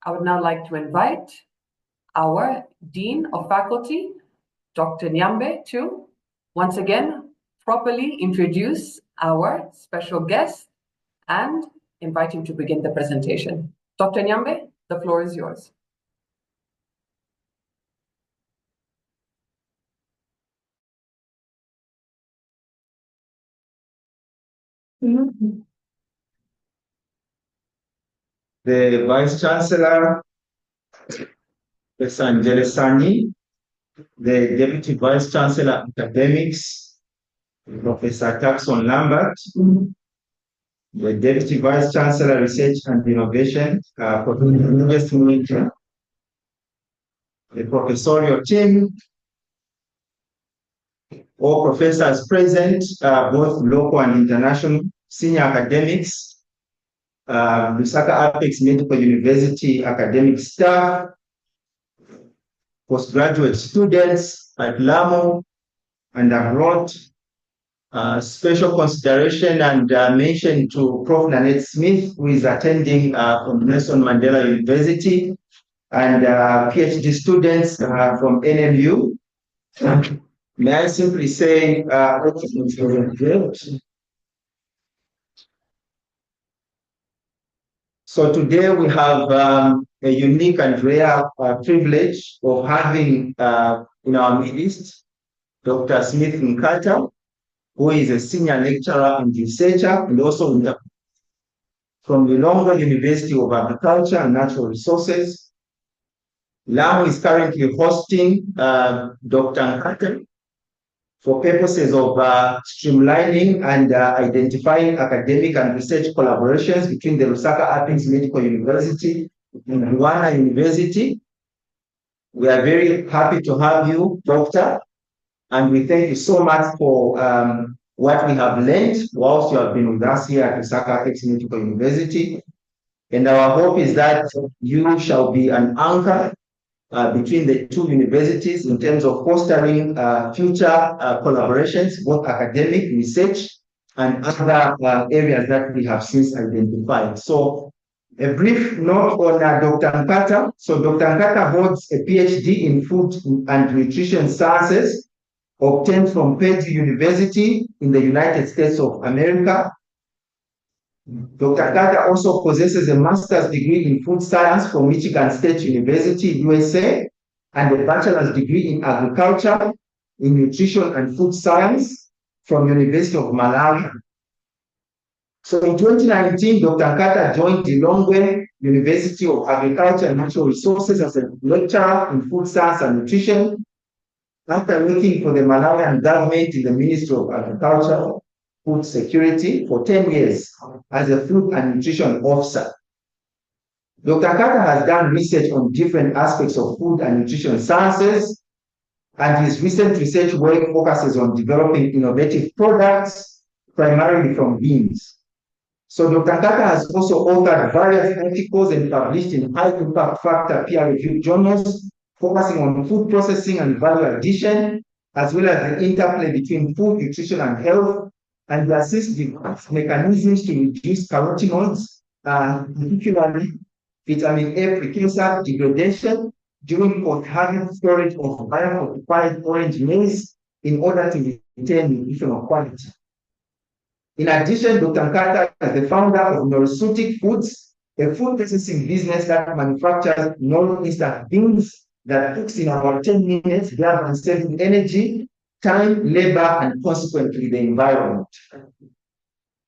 I would now like to invite our Dean of Faculty, Dr. Nyambe, to once again properly introduce our special guest and invite him to begin the presentation. Dr. Nyambe, the floor is yours. The Vice Chancellor, Professor Angele Sani, the Deputy Vice Chancellor Academics, Professor Jackson Lambert, the Deputy Vice Chancellor Research and Innovation, Professor Investment, the professorial team, all professors present, both local and international, senior academics, Lusaka Apex Medical University academic staff, postgraduate students at LAMO and abroad. Special consideration and mention to Prof. Nanette Smith, who is attending from Nelson Mandela University, and PhD students from NMU. May I simply say, so today we have a unique and rare privilege of having in our midst Dr. Smith Nkata, who is a senior lecturer and researcher, and also from the Lilongwe University of Agriculture and Natural Resources. LAMO is currently hosting Dr. Nkata for purposes of streamlining and identifying academic and research collaborations between the Lusaka Apex Medical University and Rwanda University. We are very happy to have you, Doctor, and we thank you so much for what we have learned whilst you have been with us here at Lusaka Apex Medical University. And our hope is that you shall be an anchor between the two universities in terms of fostering future collaborations, both academic, research, and other areas that we have since identified. So a brief note on Dr. Nkata. So Dr. Nkata holds a PhD in Food and Nutrition Sciences, obtained from Purdue University in the United States of America. Dr. Nkata also possesses a master's degree in food science from Michigan State University, USA, and a bachelor's degree in agriculture, in nutrition and food science from University of Malawi. So in 2019, Dr. Nkata joined the Lilongwe University of Agriculture and Natural Resources as a lecturer in food science and nutrition, after working for the Malawian government in the Ministry of Agriculture, Food Security for 10 years as a food and nutrition officer. Dr. Nkata has done research on different aspects of food and nutrition sciences, and his recent research work focuses on developing innovative products, primarily from beans. So Dr. Nkata has also authored various articles and published in high impact factor peer-reviewed journals, focusing on food processing and value addition, as well as the interplay between food, nutrition, and health, and to assist develop mechanisms to reduce carotenoids, particularly vitamin A precursor degradation during post-harvest storage of biofortified orange maize in order to retain nutritional quality. In addition, Dr. Nkata is the founder of Norsutic Foods, a food processing business that manufactures non-instant beans that cooks in about 10 minutes, thereby saving energy, time, labor, and consequently the environment.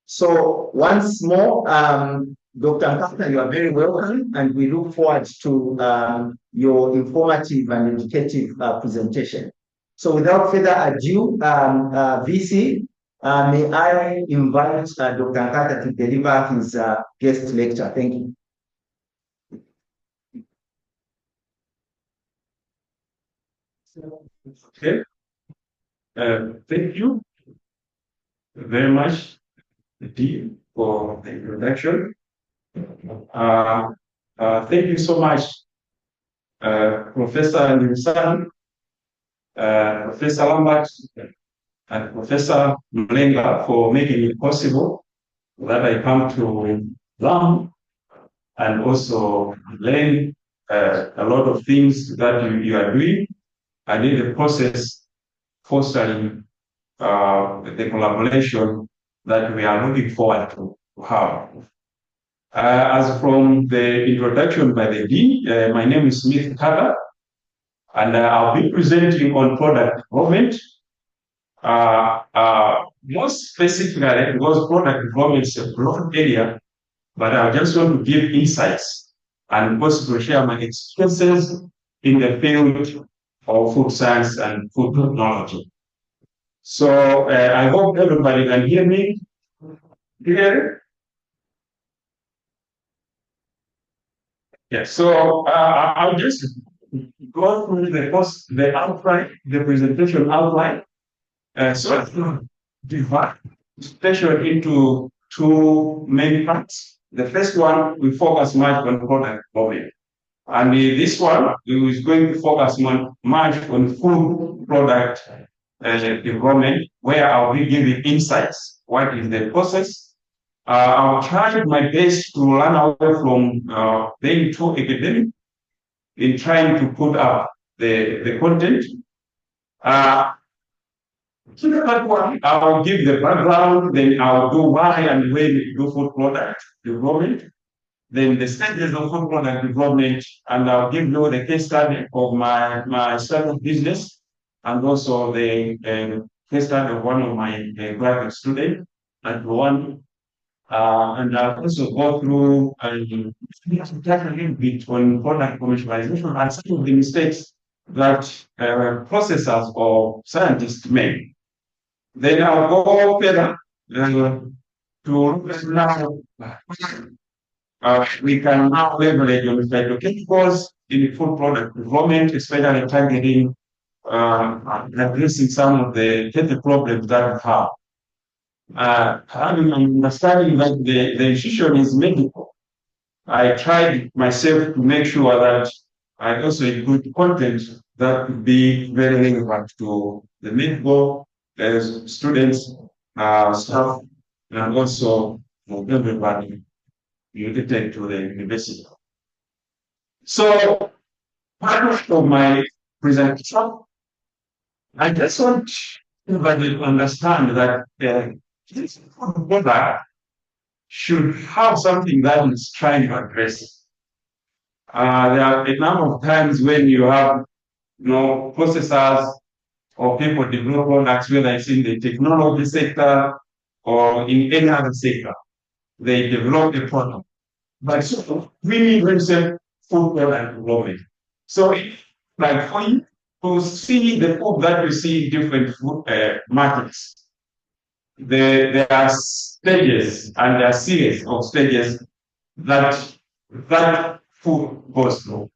So once more, Dr. Nkata, you are very welcome, and we look forward to your informative and educative presentation. So without further ado, VC, may I invite Dr. Nkata to deliver his guest lecture. Thank you. Okay. Thank you very much, Dean, for the introduction. Thank you so much, Professor Ndumisani, Professor Lambert, and Professor Mlenga for making it possible that I come to LAM and also learn a lot of things that you are doing, and in the process fostering the collaboration that we are looking forward to have. As from the introduction by the Dean, my name is Smith Carter, and I'll be presenting on product development. More specifically, because product development is a broad area, but I just want to give insights and also to share my experiences in the field of food science and food technology. So I hope everybody can hear me clearly. Yeah, so I'll just go through the outline, the presentation outline. So divide presentation into two main parts. The first one, we focus much on product development. And this one is going to focus much on food product development, where I'll be giving insights. What is the process? I'll try my best to run away from being too academic in trying to put up the content. So that one, I'll give the background, then I'll do why and when we do food product development, then the stages of food product development, and I'll give you the case study of my startup business, and also the case study of one of my graduate students, and one. And I'll also go through and touch a little bit on product commercialization and some of the mistakes that processors or scientists make. Then I'll go further to now we can now leverage on phytochemicals in food product development, especially targeting addressing some of the health problems that we have. Having an understanding that the institution is medical, I tried myself to make sure that I also include content that would be very relevant to the medical students, staff, and also everybody related to the university. So, part of my presentation, I just want everybody to understand that this product should have something that is trying to address. There are a number of times when you have, processors or people develop products, whether it's in the technology sector or in any other sector, they develop a product. But so we need themselves food product development. So, like for you to see the food that you see in different food markets, there are stages and there are series of stages that food goes through.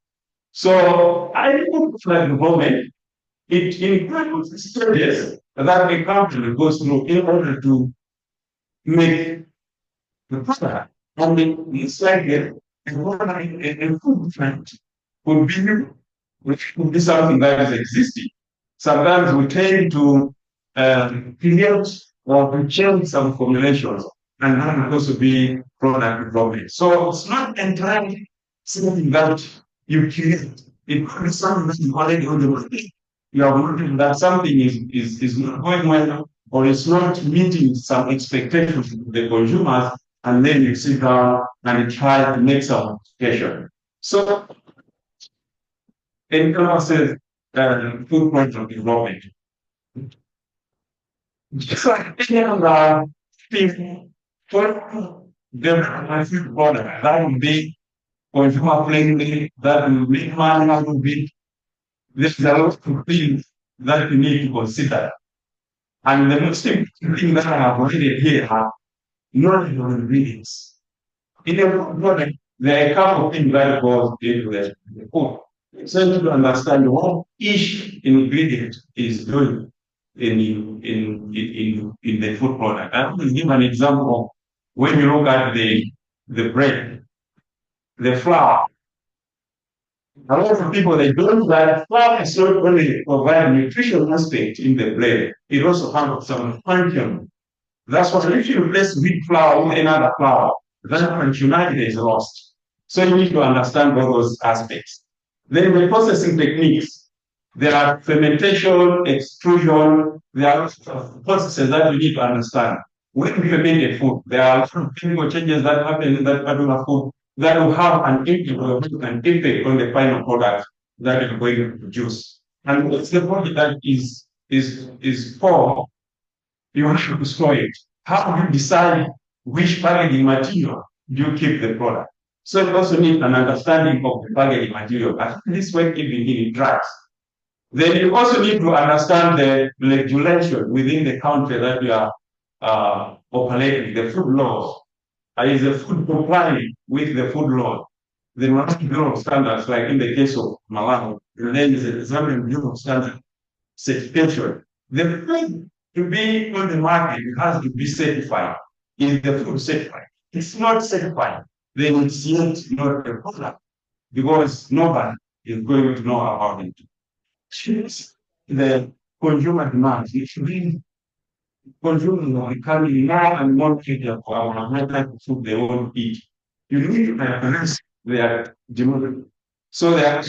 So I put product development, it includes stages that a company goes through in order to make the product. And it's like a food plant which could be something that is existing. Sometimes we tend to create or to change some formulations, and that will also be product development. So it's not entirely something that you create. It could be something that you already on the market. You are wondering that something is not going well, or it's not meeting some expectations of the consumers, and then you sit down and you try to make some modification. So, in terms of food product development, just like any other thing, for the food product, that will be consumer friendly, that will make money out of it. There's a lot of things that you need to consider. And the most important thing that I have already here are knowledge of ingredients. In a product, there are a couple of things that goes into the food. So to understand what each ingredient is doing in the food product. I will give an example. When you look at the bread, the flour, a lot of people, they don't that flour is not only provide nutritional aspect in the bread, it also has some function. That's what if you replace wheat flour with another flour, that functionality is lost. So you need to understand all those aspects. Then the processing techniques, there are fermentation, extrusion, there are lots of processes that you need to understand. When we ferment a food, there are chemical changes that happen in that particular food that will have an impact on the final product that you're going to produce. And what's the product that is for, you have to store it. How do you decide which packaging material do you keep the product? So you also need an understanding of the packaging material. At this way, even in drugs. Then you also need to understand the regulation within the country that you are operating, the food laws. Is the food complying with the food law? The Malawi Bureau of Standards, like in the case of Malawi, and then the Zambian Bureau of Standards certification. The food to be on the market, it has to be certified. Is the food certified? It's not certified, then it's yet not a product because nobody is going to know about it. The consumer demand, it should be consumers are becoming more and more critical for our type of food they want to eat. You need to address their demand. So they are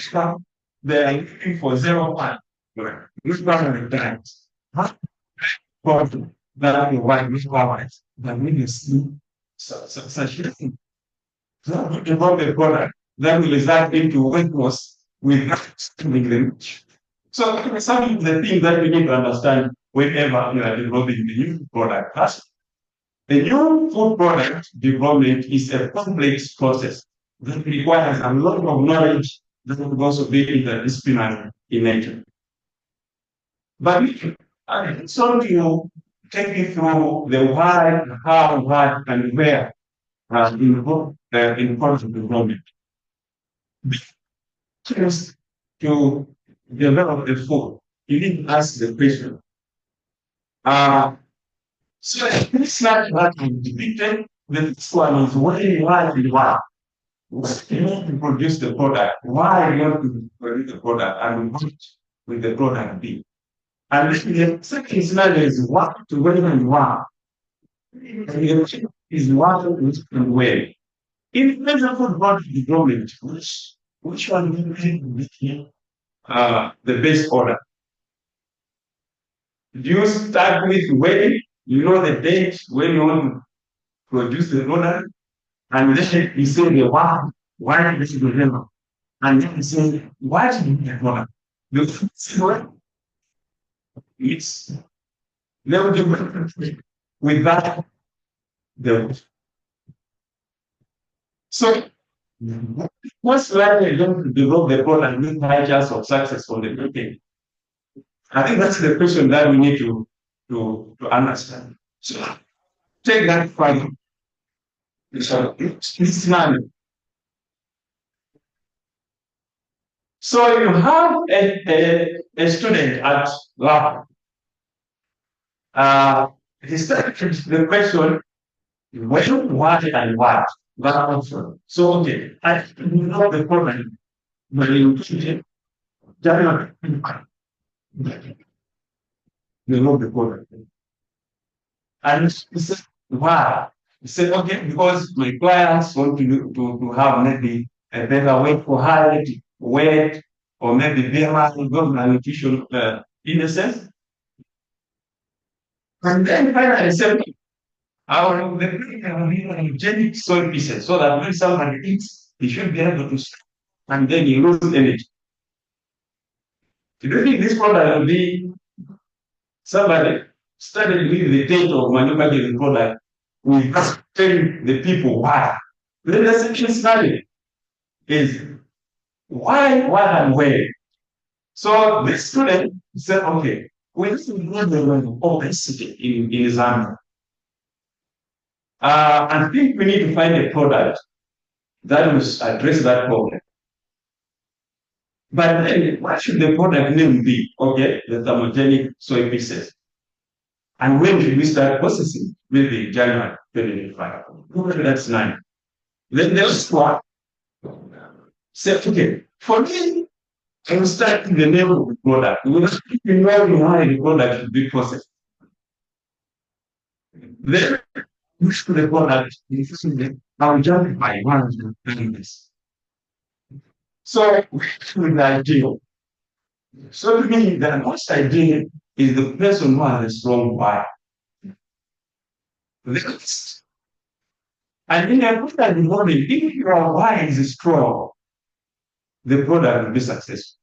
looking for 0.1. Which one of the times? But that is why which powers that when you see such a thing. So about the product that will result into weight loss without killing them. So some of the things that you need to understand whenever you are developing the new product. The new food product development is a complex process that requires a lot of knowledge that will also be interdisciplinary in nature. But I just want to take you through the why, how, what, and where in product development. Just to develop the food, you need to ask the question. So this slide that we depicted, the first one is why, and why. What you want to produce the product, why you want to produce the product, and what will the product be. And the second scenario is what to when and why. And the third is what, which, and where. In terms of food product development, which one will be the best order? Do you start with when you know the date when you want to produce the product, and then you say the why this is the level, and then you say why do you need the product? The first one, it's never do without the. So most likely going to develop the product with high chance of success on the market. I think that's the question that we need to understand. So take that file. So it's not. So you have a student at lab. He started the question, when, what, and what. So okay, I know the problem, but you know the problem. And he said, why? He said, okay, because my clients want to have maybe a better weight for height, weight, or maybe BMI, malnutrition in a sense. And then finally, I said, the hygienic soil pieces so that when somebody eats, he should be able to stop and then you lose energy. Do you think this product will be somebody started with the date of manufacturing the product? We just tell the people why. Then the second study is why, what, and where. So this student said, okay, we need to know the obesity in Zambia. I think we need to find a product that will address that problem. But then, what should the product name be? Okay, the thermogenic soy pieces. And when should we start processing? Maybe January 2025. That's 9. Then there's one. Say, okay, for me, I will start with the name of the product. We will know why the product should be processed. Then, which the product, I will justify one of the things. So, with the ideal. So to me, the most ideal is the person who has a strong why. Next. And in a product model, if your why is strong, the product will be successful.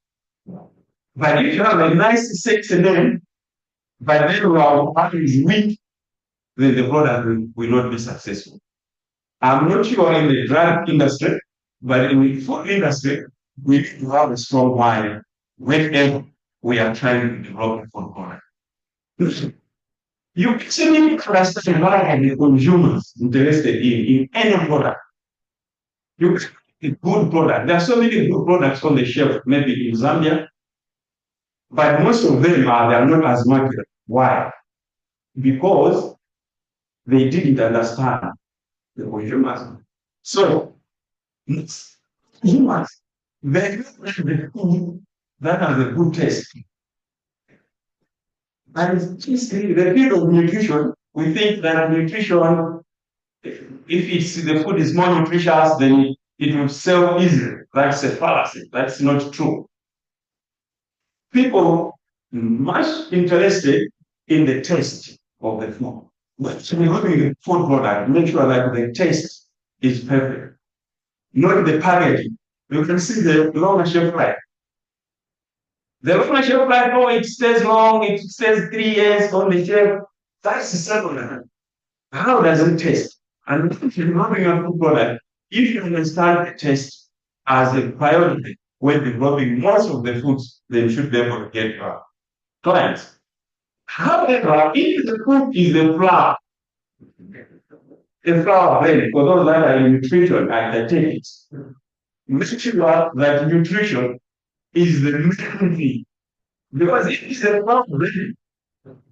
But if you have a nice, sexy name, but then your why is weak, then the product will not be successful. I'm not sure in the drug industry, but in the food industry, we need to have a strong why whenever we are trying to develop a food product. You actually understand why the consumers interested in any product. You a good product. There are so many good products on the shelf, maybe in Zambia, but most of them are not as marketed. Why? Because they didn't understand the consumers. So humans, they the food that has a good taste. And the field of nutrition, we think that nutrition, if the food is more nutritious, then it will sell easily. That's a fallacy. That's not true. People much interested in the taste of the food. But when you're looking at food product, make sure that the taste is perfect. Not the packaging. You can see the longer shelf life. The longer shelf life, oh, it stays long, it stays 3 years on the shelf. That's the second. How does it taste? And if you're developing a food product, if you understand the taste as a priority when developing most of the foods, then you should be able to get your clients. However, if the food is a flour blend, for those that are in nutrition and they take it, make sure that nutrition is the main thing. Because if it's a flour blend,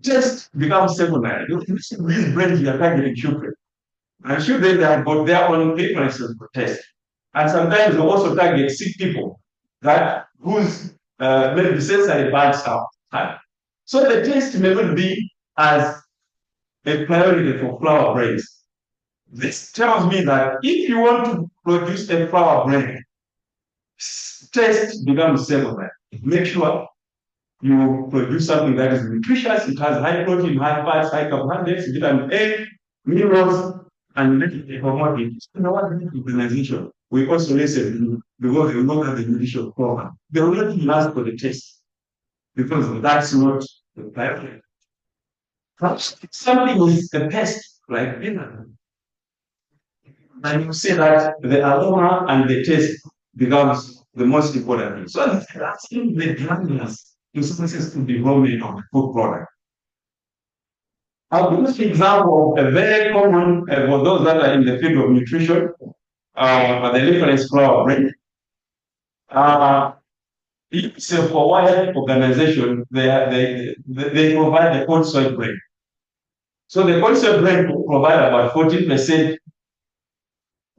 just becomes secondary. These blends you are targeting children. And children, they have got their own preferences for taste. And sometimes we also target sick people that whose maybe sensory bad stuff. So the taste may not be as a priority for flour blends. This tells me that if you want to produce a flour blend, taste becomes secondary. Make sure you produce something that is nutritious, it has high protein, high fats, high carbohydrates, vitamin A, minerals, and make it a commodity. In our organization, we also listen because we look at the nutrition program. They will not last for the taste because that's not the priority. Perhaps something is the best, like dinner. And you see that the aroma and the taste becomes the most important thing. So that's in the dryness to successful development of the food product. I'll give an example of a very common for those that are in the field of nutrition, the reference flour bread. It's a forward organization. They provide the corn soy bread. So the corn soy bread will provide about 14%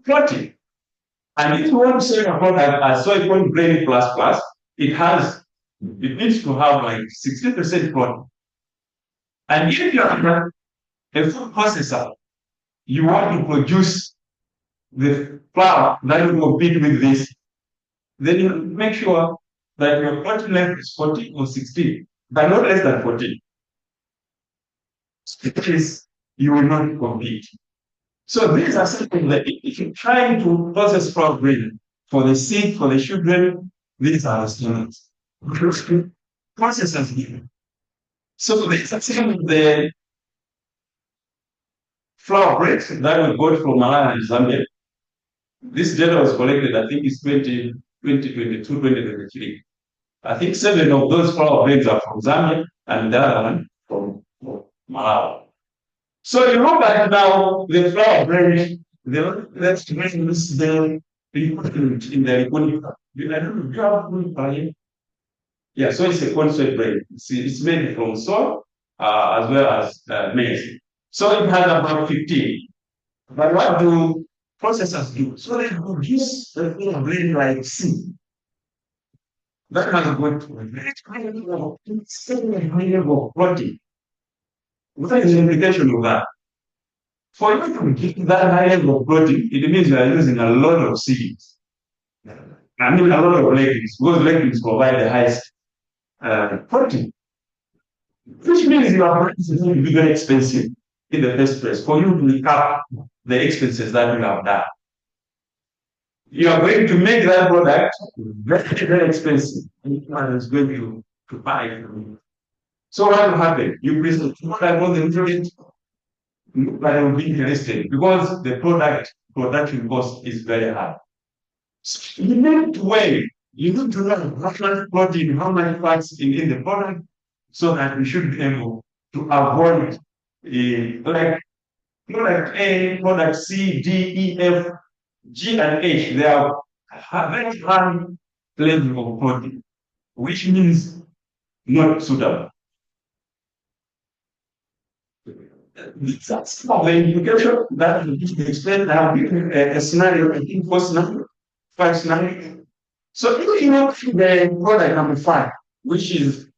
protein. And if you want to sell a product as soy corn bread plus, it needs to have like 60% protein. And if you are a food processor, you want to produce the flour that will compete with this, then you make sure that your protein level is 14 or 16, but not less than 14. Because you will not compete. So these are something that if you're trying to process flour bread for the sick, for the children, these are the standards. Processors here. So these are some of the flour bread that we got from Malawi and Zambia. This data was collected, I think it's 2022, 2023. I think 7 of those flour breads are from Zambia and the other one from Malawi. So you look at now the flour bread, let's bring this the report in the report. I don't know, you have yeah, so it's a corn soy bread. It's made from soy as well as maize. So it has about 15. But what do processors do? So they produce the flour bread like C. That has got a very high level of protein. What is the implication of that? For you to get that high level of protein, it means you are using a lot of seeds. I mean, a lot of legumes, because legumes provide the highest protein, which means your product is going to be very expensive in the first place for you to recover the expenses that you have done. You are going to make that product very, very expensive. And no one is going to buy it from you. So what will happen? You present the product on the internet, but it will be interested because the production cost is very high. So you need to weigh. You need to know how much protein, how much fats in the product, so that we should be able to avoid like product A, product C, D, E, F, G, and H. They are very high level of protein, which means not suitable. That's the implication that we explained. I have given a scenario, I think, four scenario, five scenario. So if you know the product number 5, which is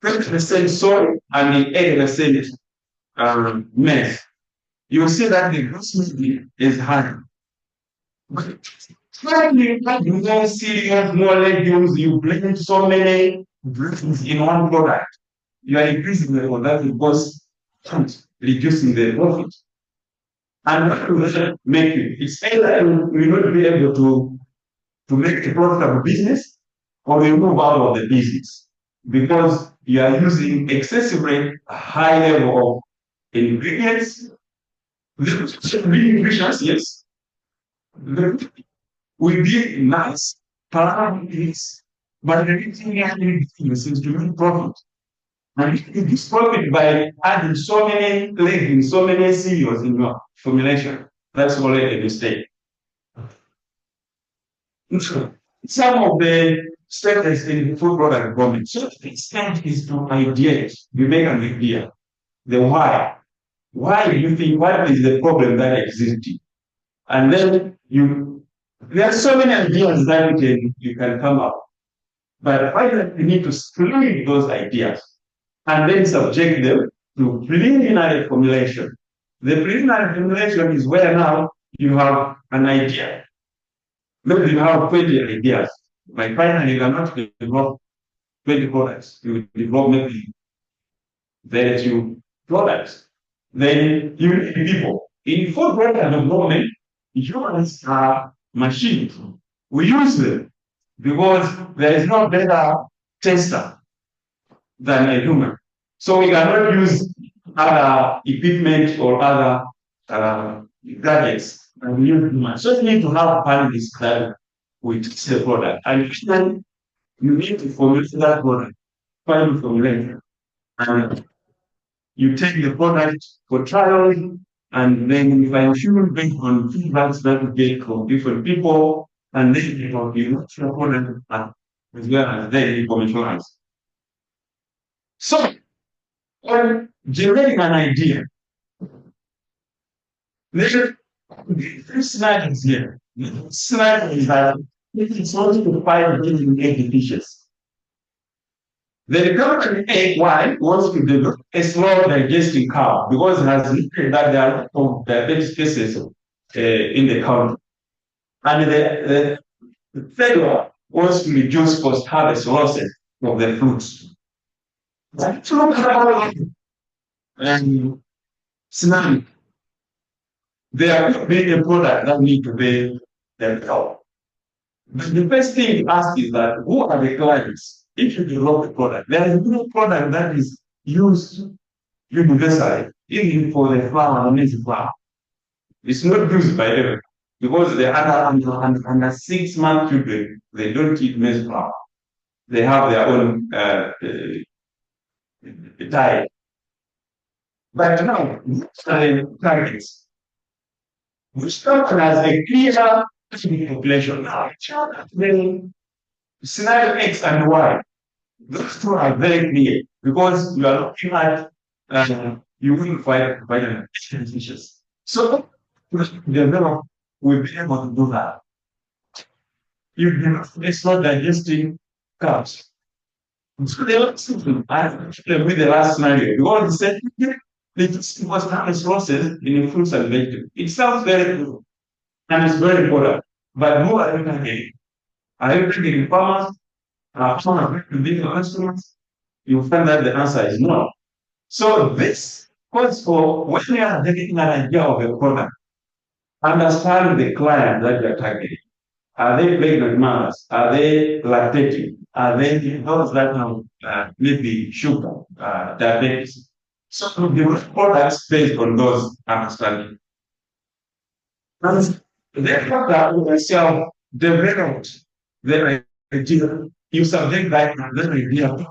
20% soy and 80% maize, you will see that the gross margin is high. But when you have more cereals, more legumes, you blend so many grains in one product, you are increasing the production cost, reducing the profit. And what will that make you? It's either you will not be able to make a profitable business, or you move out of the business because you are using excessively high level of ingredients. Nutritious, yes. We be nice parameters, but the thing is to make profit. And you get profit by adding so many legumes, so many cereals in your formulation. That's already a mistake. Some of the status in food product development. So the extent is to ideate. You make an idea. The why. Why do you think, what is the problem that exists? And then there are so many ideas that you can come up. But finally, you need to split those ideas and then subject them to preliminary formulation. The preliminary formulation is where now you have an idea. Maybe you have 20 ideas. But finally, you cannot develop 20 products. You develop maybe very few products. Then you need people. In food product development, humans are machines. We use them because there is no better tester than a human. So we cannot use other equipment or other gadgets and use humans. So you need to have panelists that will test the product. And then you need to formulate that product, final formulation. And you take the product for trial, and then you fine tune based on feedbacks that you get from different people, and then you know the product as well as then commercialize. So, when generating an idea, there are three scenarios here. The scenario is that it's only to find getting egg dishes. The recovered egg white wants to develop a slow digesting cow because it has noted that there are of diabetes cases in the country. And the third one wants to reduce post-harvest losses of the fruits. That's and scenario. They are being a product that need to be themselves. But the first thing to ask is that who are the clients? If you develop a product, there is no product that is used universally, even for the flour and maize flour. It's not used by everyone because they are under 6-month children, they don't eat maize flour. They have their own diet. But now, targets. Which company has a clear population? Now, scenario X and Y, those two are very clear because you are looking at you will find issues. So develop will be able to do that. It's not digesting carbs. So they are simple. I with the last scenario because they said they just was harvest losses in fruits and vegetables. It sounds very good and it's very important, but more than again. Are you bringing farmers? Are farmers bringing customers? You find that the answer is no. So this calls for when you are getting an idea of a product, understand the client that you are targeting. Are they pregnant mothers? Are they lactating? Are they those that have maybe sugar, diabetes? So the products based on those understanding. And thereafter, we self developed the idea. You subject that idea.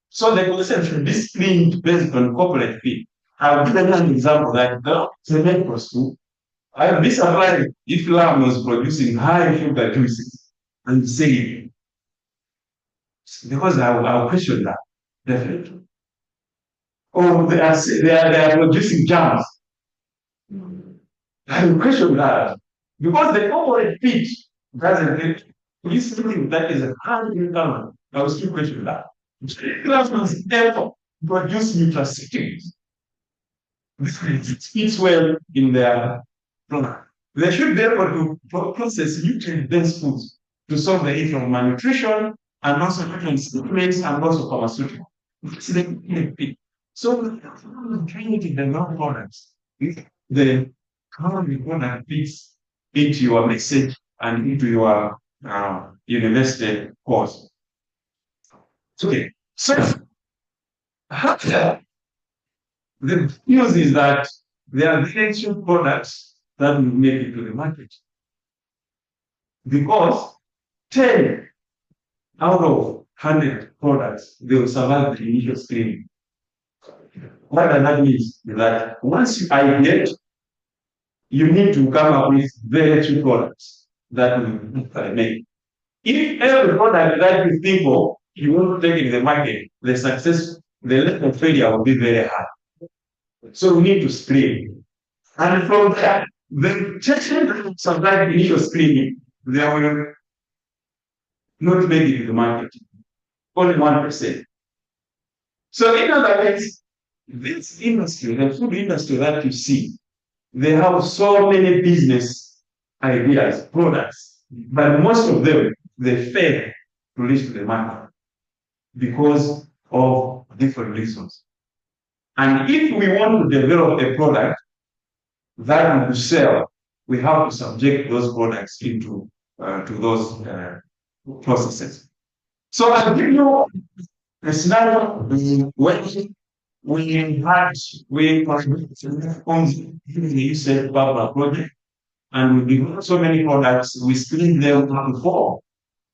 So the concept this thing based on corporate fee. I'll give an example that the medical school. I will be surprised if Lam was producing high sugar juices and saying, because I'll question that, definitely. Or they are producing jams. I will question that. Because the corporate pitch doesn't get this thing that is a high income. I will still question that. Class was ever produce nutraceuticals. It fits well in their product. They should be able to process nutrient-dense foods to solve the issue of malnutrition and also nutrient supplements and also pharmaceuticals. This is the key. So, trying to develop products, the current product fits into your message and into your university course. Okay, so the news is that there are very few products that will make it to the market. Because 10 out of 100 products, they will survive the initial screening. What that means is that once you ideate, you need to come up with very few products that will make. If every product that you think of, you want to take in the market, the level of failure will be very high. So we need to screen. And from that, the children that survive initial screening, they will not make it in the market. Only 1%. So in other words, this industry, the food industry that you see, they have so many business ideas, products, but most of them, they fail to reach the market because of different reasons. And if we want to develop a product that will sell, we have to subject those products into to those processes. So I'll give you a scenario when you said Barbara project, and we developed so many products, we screened them before.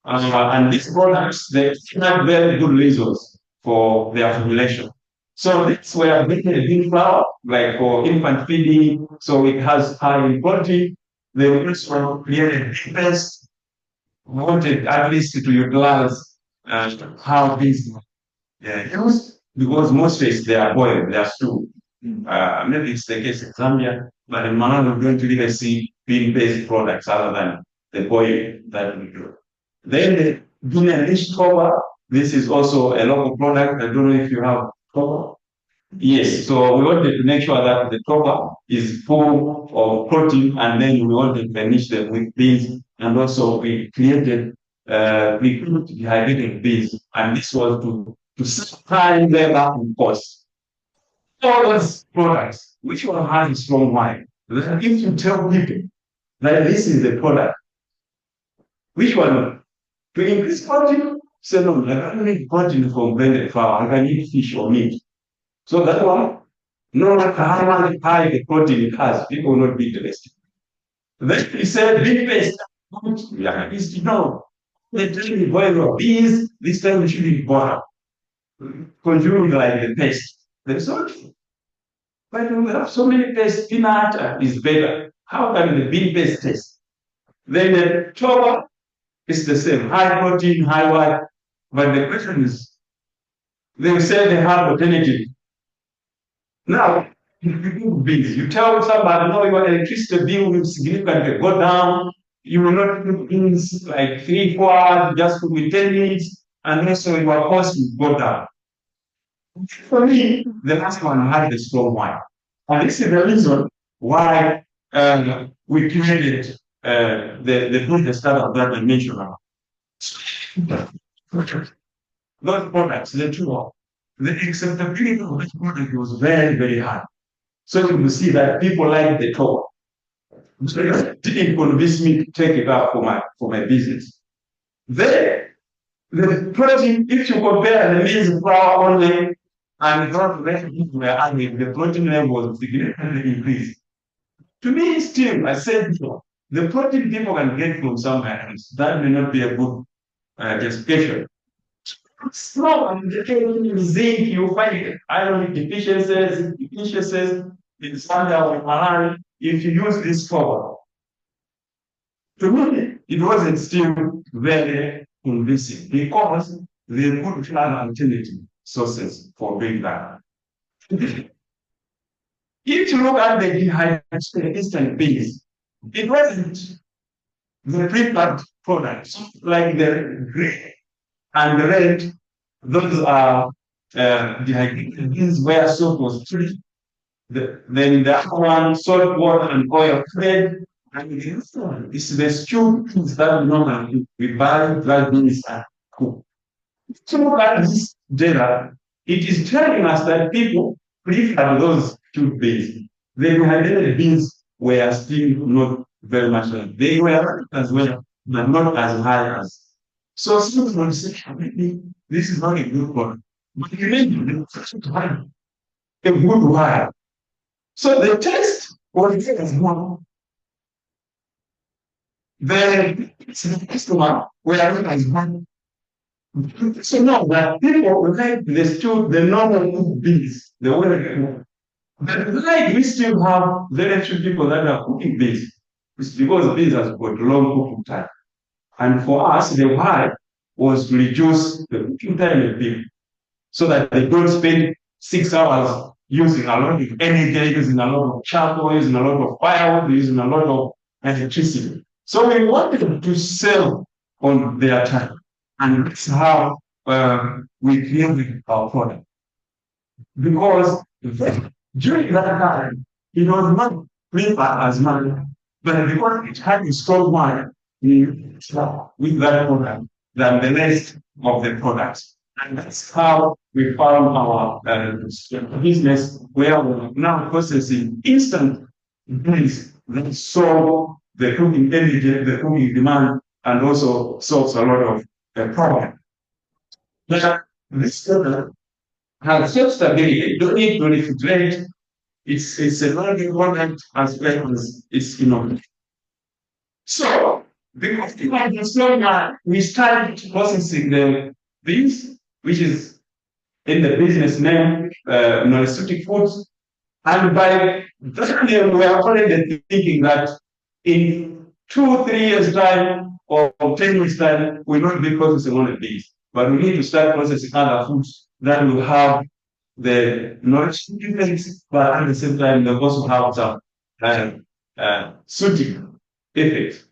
And these products, they have very good results for their formulation. So that's where making a bean flour, like for infant feeding, so it has high quality. They also created bean paste. We wanted at least to utilize how these used, because most fish they are boiled, they are stewed. Maybe it's the case in Zambia, but in Malawi we don't really see bean-based products other than the boil that we do. Then the Guinea dish cover, this is also a local product. I don't know if you have cover. Yes, so we wanted to make sure that the cover is full of protein, and then we wanted to furnish them with beans, and also we created dehydrated beans, and this was to save time, labor, and cost. All those products, which one has a strong mind? If you tell people that this is the product, which one? To increase protein? Say no, I don't need protein from blended flour, I can eat fish or meat. So that one, no matter how high the protein it has, people will not be interested. Then he said, bean paste. Yeah, it's no. They tell me boil your beans, this time we should be butter. Consume like the paste. That's all. But we have so many paste, peanut is better. How can the bean paste taste? Then the chocolate is the same, high protein, high white. But the question is, they say they have alternative. Now, you tell somebody, no, your electricity bill will significantly go down. You will not do things like 3, 4 hours, just with 10 minutes, and also your cost will go down. For me, the last one had the strong one. And this is the reason why we created the startup that I mentioned about. Those products, the two, the acceptability of this product was very, very high. So you will see that people like the talk. Didn't convince me to take it up for my business. Then the protein, if you compare the maize flour only and not the protein level was significantly increased. To me, still, I said, the protein people can get from somewhere else. That may not be a good justification. Strong zinc, you find iron deficiencies in Sanda or Malaria if you use this formula. To me, it wasn't still very convincing because they could find alternative sources for doing that. If you look at the dehydrated instant beans, it wasn't the pre-packed products like the gray and the red. Those are dehydrated beans where salt was treated. Then the other one, salt water and oil fed. And the other one is the stew beans that normally we buy dry beans and cook. So look at this data. It is telling us that people prefer those stewed beans. The dehydrated beans were still not very much. They were as well, but not as high as. So someone will say, this is not a good one. But you need a good wire. So the test was as one. The customer were as one. So now that people like the normal beans, the way but like we still have very few people that are cooking beans. It's because beans has got long cooking time. And for us, the why was to reduce the cooking time of people so that they don't spend 6 hours using a lot of energy, using a lot of charcoal, using a lot of firewood, using a lot of electricity. So we wanted to sell on their time. And that's how we created our product. Because during that time, it was not prepared as money, but because it had a strong wire with that product than the rest of the products. And that's how we found our business where we're now processing instant beans that solve the cooking energy, the cooking demand, and also solves a lot of problem. Now, this product has self-stability. You don't need to refrigerate. It's a very important as well as it's innovative. So, because we started processing the beans, which is in the business name, Noristic Foods. And by that name, we are already thinking that in 2-3 years' time or 10 years' time, we'll not be processing only beans, but we need to start processing other foods that will have the nourishing effects, but at the same time, they also have some soothing effects.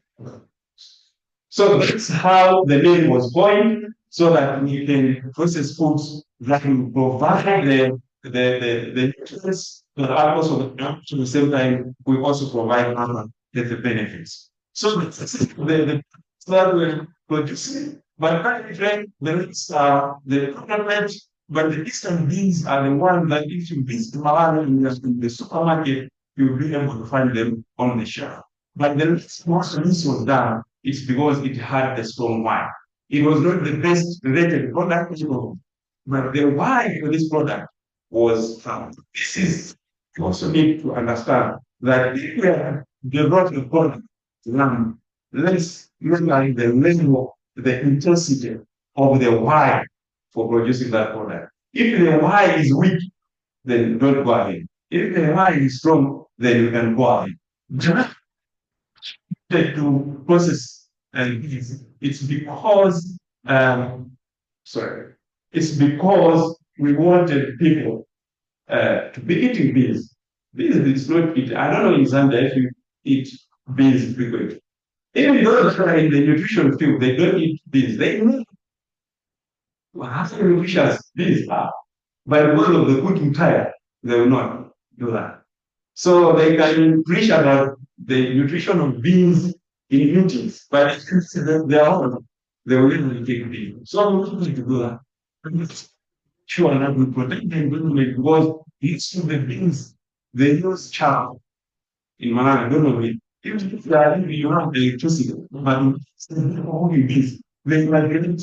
So that's how the name was born, so that we can process foods that will provide the nutrients, but also at the same time, we also provide other health benefits. So the that we're producing, but the rest are the complement, but the instant beans are the ones that if you visit Malawi in the supermarket, you'll be able to find them on the shelf. But the reason this was done is because it had a strong why. It was not the best rated product, but the why for this product was found. This is, you also need to understand that if we are developing a product, let's look at the level, the intensity of the why for producing that product. If the why is weak, then don't go ahead. If the why is strong, then you can go ahead. Just to process it's because it's because we wanted people to be eating beans. Beans is not eat. I don't know in Zambia if you eat beans frequently. Even those that are in the nutrition field, they don't eat beans. They know how nutritious beans are. But because of the cooking time, they will not do that. So they can preach about the nutrition of beans in meetings, but they're all they will really take people. So we need to do that. Sure, that we protect the environment because it's the things they use charcoal in Malawi. I don't know even if you have electricity, but only this, they migrate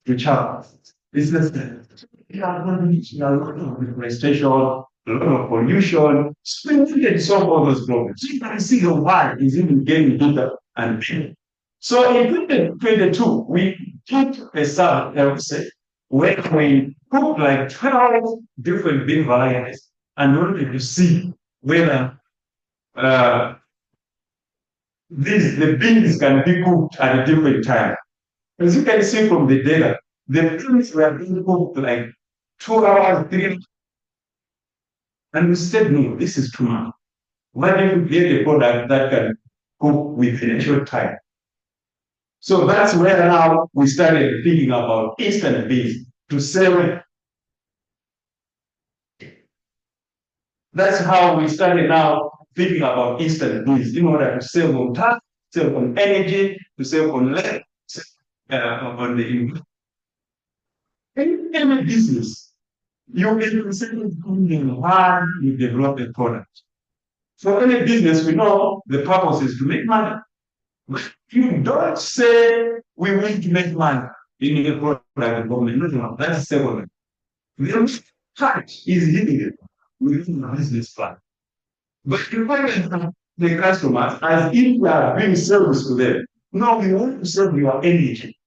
to charcoal. It's the same. You are not reaching a lot of deforestation, a lot of pollution. So we can solve all those problems. So you can see the why is even getting bigger and bigger. So in 2022, we took a survey, I would say, where we put like 12 different bean varieties and wanted to see whether the beans can be cooked at a different time. As you can see from the data, the beans were being cooked like 2 hours, 3 hours. And we said, no, this is too much. Why don't you get a product that can cook within a short time? So that's where now we started thinking about instant beans to sell. That's how we started now thinking about instant beans in order to save on time, save on energy, to save on land, on the in any business. You can say why you develop a product. For any business, we know the purpose is to make money. You don't say we want to make money in a product development. No, that's second. The fact is hidden within the business plan. But you find the customers as if we are doing service to them. No, we want to serve your energy.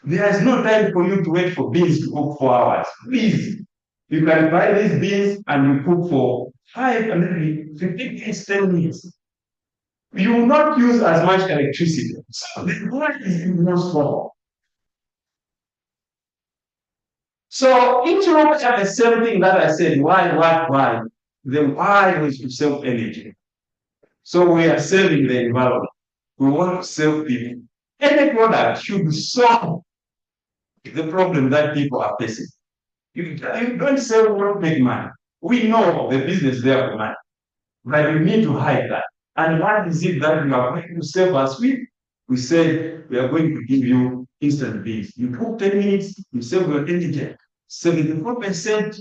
There is no time for you to wait for beans to cook 4 hours. Please, you can buy these beans and you cook for 5, maybe 15 minutes, 10 minutes. You will not use as much electricity. So the point is in more small. So each room have the same thing that I said, why? The why is to save energy. So we are saving the environment. We want to save people. Any product should solve the problem that people are facing. You don't say we won't make money. We know the business there for money, but you need to hide that. And what is it that you are going to save us with? We said we are going to give you instant beans. You cook 10 minutes, you save your energy. 74%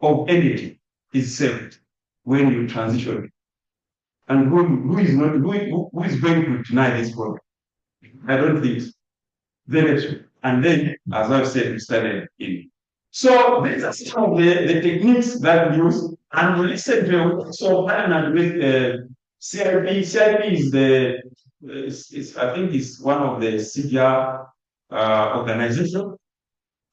of energy is saved when you transition. And who is going to deny this problem? I don't think so. And then, as I've said, we started in. So these are some of the techniques that we use. And we listen to also partnered with CIP. CIP is I think it's one of the CPR organizations.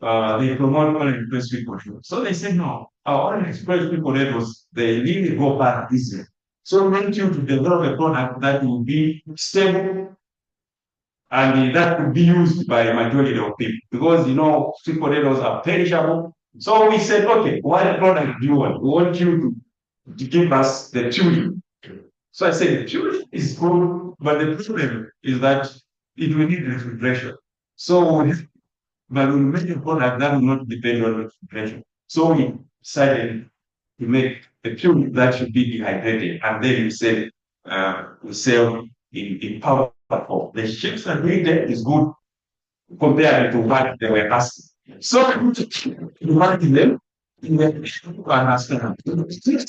They promote oil and express people. So they said, no, our oil and express people, they really go back this way. So we want you to develop a product that will be stable and that could be used by a majority of people because, sweet potatoes are perishable. So we said, okay, what product do you want? We want you to give us the puree. So I said, the puree is good, but the problem is that it will need refrigeration. But we make a product that will not depend on refrigeration. So we decided to make a puree that should be dehydrated, and then we sell in powder form. The shapes that we did is good compared to what they were asking. So we market them in the understand.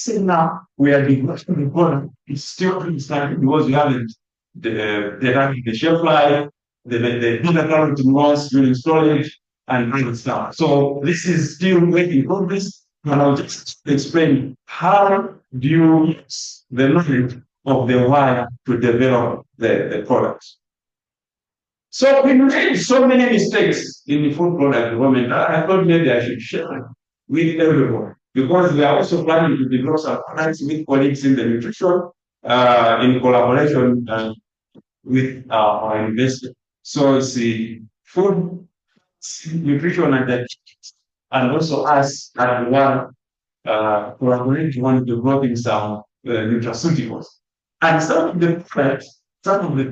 Still now we are developing the product. It's still starting because we haven't the shelf life, the data current once during storage and other stuff. So this is still making progress, and I'll just explain how do you use the knowledge of the wire to develop the products. So we made so many mistakes in the food product development. I thought maybe I should share with everyone because we are also planning to develop some products with colleagues in the nutrition in collaboration with our investor. So it's the food, nutrition, and also us at one collaborating on developing some nutraceuticals. And some of the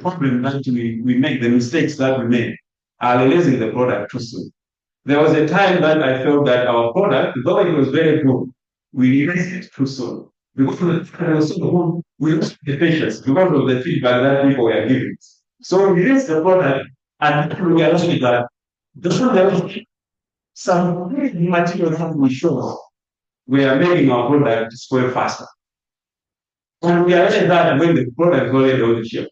problems that we make, the mistakes that we make, are releasing the product too soon. There was a time that I felt that our product, though it was very good, we released it too soon. Because we lost the patience because of the feedback that people were giving. So we released the product and we realized that some material that we show we are making our product spoil faster. And we realized that when the product is already on the shelf.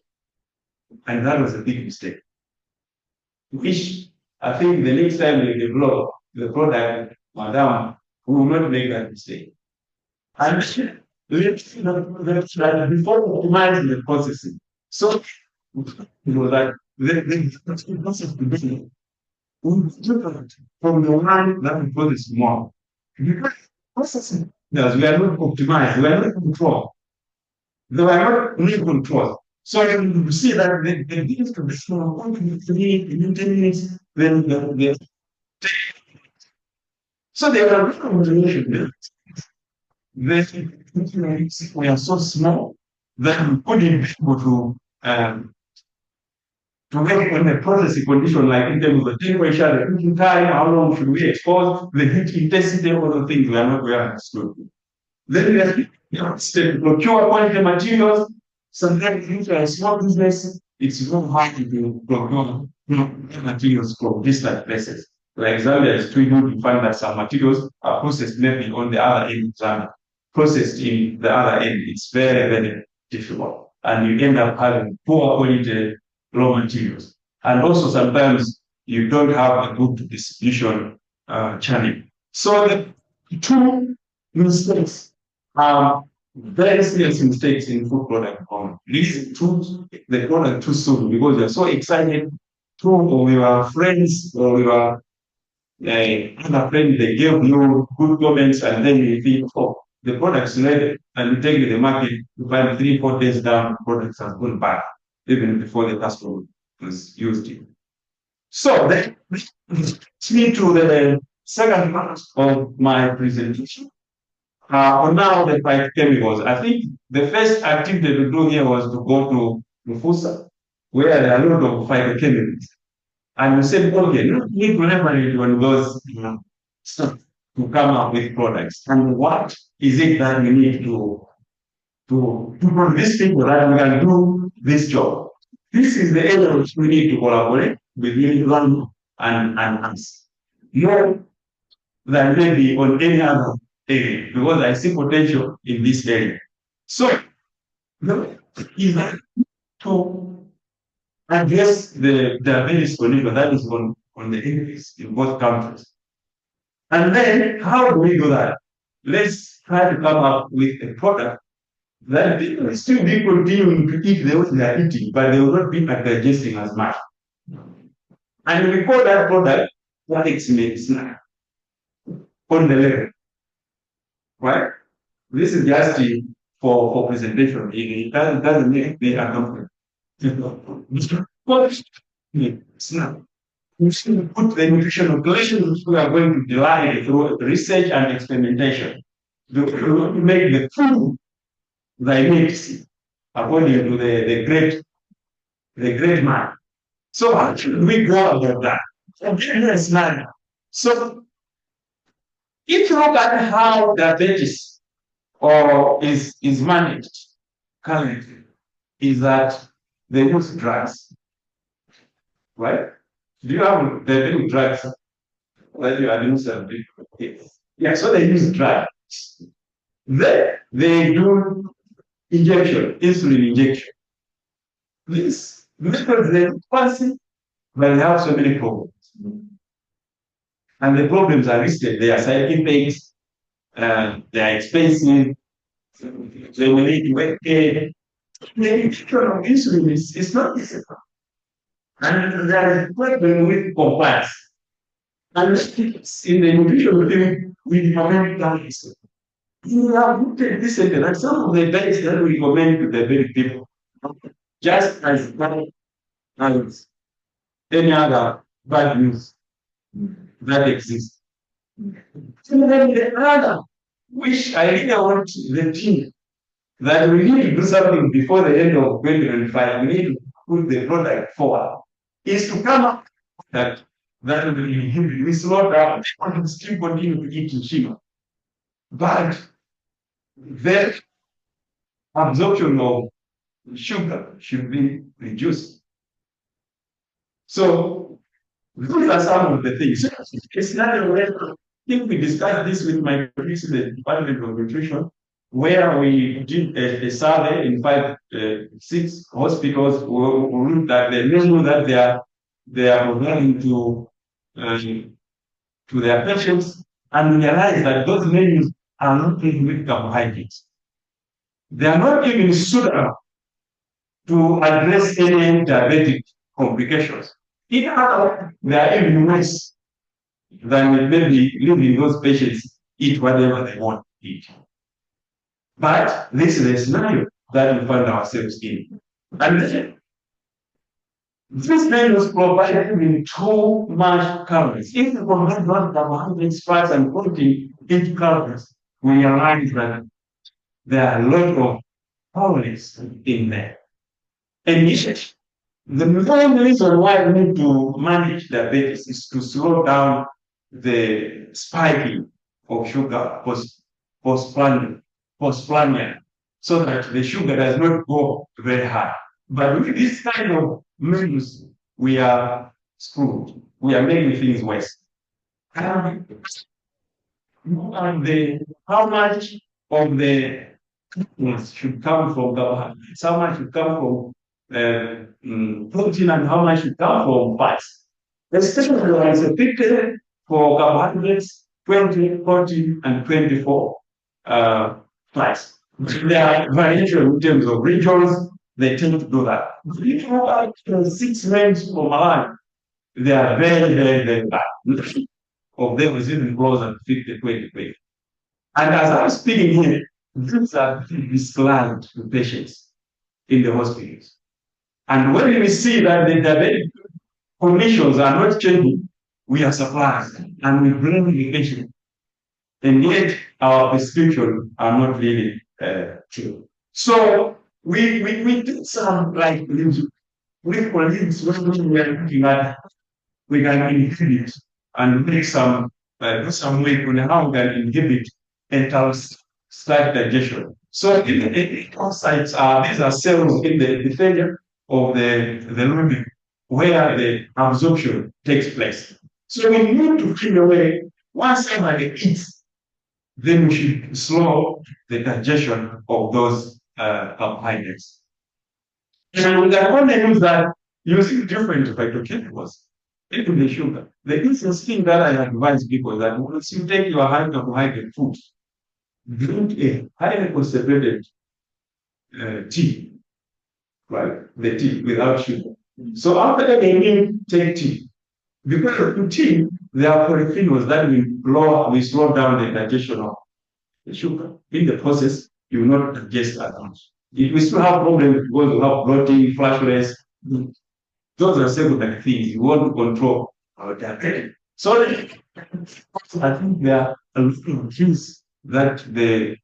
And that was a big mistake. Which I think the next time we develop the product, madam, we will not make that mistake. And before optimizing the processing. So that the process beginning, we look from the one that we process more. Because processing, yes, we are not optimized, we are not controlled. They were not really controlled. So you see that the things to be small, 1 3 minutes, then the so they were not motivation. We are so small that we couldn't be able to make on a processing condition like in terms of the temperature, the cooking time, how long should we expose, the heat intensity, all the things we are not very understood. Then we are to procure quality materials. Sometimes if you are a small business, it's very hard to procure materials from distant places. Like Zambia is too good to find that some materials are processed maybe on the other end of Zambia. Processed in the other end, it's very, very difficult. And you end up having poor quality raw materials. And also sometimes you don't have a good distribution channel. So the two mistakes are very serious mistakes in food product development. Releasing the product too soon because you're so excited or your friends or your other friends, they gave you good comments and then you think, oh, the product's ready, and you take it to the market, you find 3 4 days down, the products have gone bad, even before the customer has used it. So that leads me to the second part of my presentation. On now the phytochemicals. I think the first activity to do here was to go to Mufusa, where there are a lot of phytochemicals. And we said, okay, we need to leverage on those stuff to come up with products. And what is it that we need to convince people that we can do this job? This is the area which we need to collaborate with Unilever and us. More than maybe on any other area, because I see potential in this area. So, is that to address the diabetes condition that is on the increase in both countries. And then, how do we do that? Let's try to come up with a product that people will still be continuing to eat the way they are eating, but they will not be digesting as much. And we call that product Latex Medicine on the level. Right? This is just for presentation. It doesn't make the accompany. Now, we should put the nutritional calculations we are going to derive through research and experimentation to make the food thy medicine according to the great man. So how should we go about that? So if you look at how diabetes is managed currently, is that they use drugs, right? Do you have the drugs that you administer? Yeah, so they use drugs. Then they do injection, insulin injection. This because they're fancy, but they have so many problems. And the problems are listed. They are side effects, they are expensive, they will need to wait. The injection of insulin is not easy. And there is a problem with compliance. And in the nutrition thing, we recommend diets. We have looked at this and some of the diets that we recommend to the very people, just as any other bad news that exists. And then the other, which I really want the team, that we need to do something before the end of 2025, we need to put the product forward, is to come up that we slow down and still continue to eat sugar. But the absorption of sugar should be reduced. So these are some of the things. It's not a way. I think we discussed this with my colleagues in the Department of Nutrition, where we did a survey in 6 hospitals that they knew that they are providing to their patients, and realize that those menus are not even with carbohydrates. They are not even suitable to address any diabetic complications. In other words, they are even worse than maybe leaving those patients eat whatever they want to eat. But this is a scenario that we find ourselves in. And this menus provide with too much calories. If you provide one carbohydrates, fats, and protein into calories, we realize that there are a lot of calories in there. And yet, the main reason why we need to manage diabetes is to slow down the spiking of sugar postprandial, so that the sugar does not go very high. But with this kind of menus, we are screwed. We are making things worse. And how much of the should come from carbohydrates, how much should come from protein, and how much should come from fats. The station is a 50 for carbohydrates, 20 protein, and 24 fats. There are variation in terms of regions. They tend to do that. If you have 6 ranges for Malawi, they are very, very, very bad. Of them is even closer to 50, 20, 20. And as I'm speaking here, these are described to patients in the hospitals. And when we see that the diabetic conditions are not changing, we are surprised and we blame the patient. And yet our prescriptions are not really true. So we did some like with colleagues when we are looking at we can inhibit and make some do some work on how we can inhibit enterocyte digestion. So in the enterocytes these are cells in the epithelium of the lumen where the absorption takes place. So we need to clean away once somebody eats, then we should slow the digestion of those carbohydrates. And we are going to use that using different phytochemicals, even the sugar. The easiest thing that I advise people is that once you take your high carbohydrate food, drink a highly concentrated tea, right? The tea without sugar. So after every meal, take tea. Because of tea, there are polyphenols that will slow down the digestion of the sugar. In the process, you will not digest as much. If we still have problems because we have bloating, flatulence, those are secondary things. You want to control our diabetes. So I think there are a lot of things that the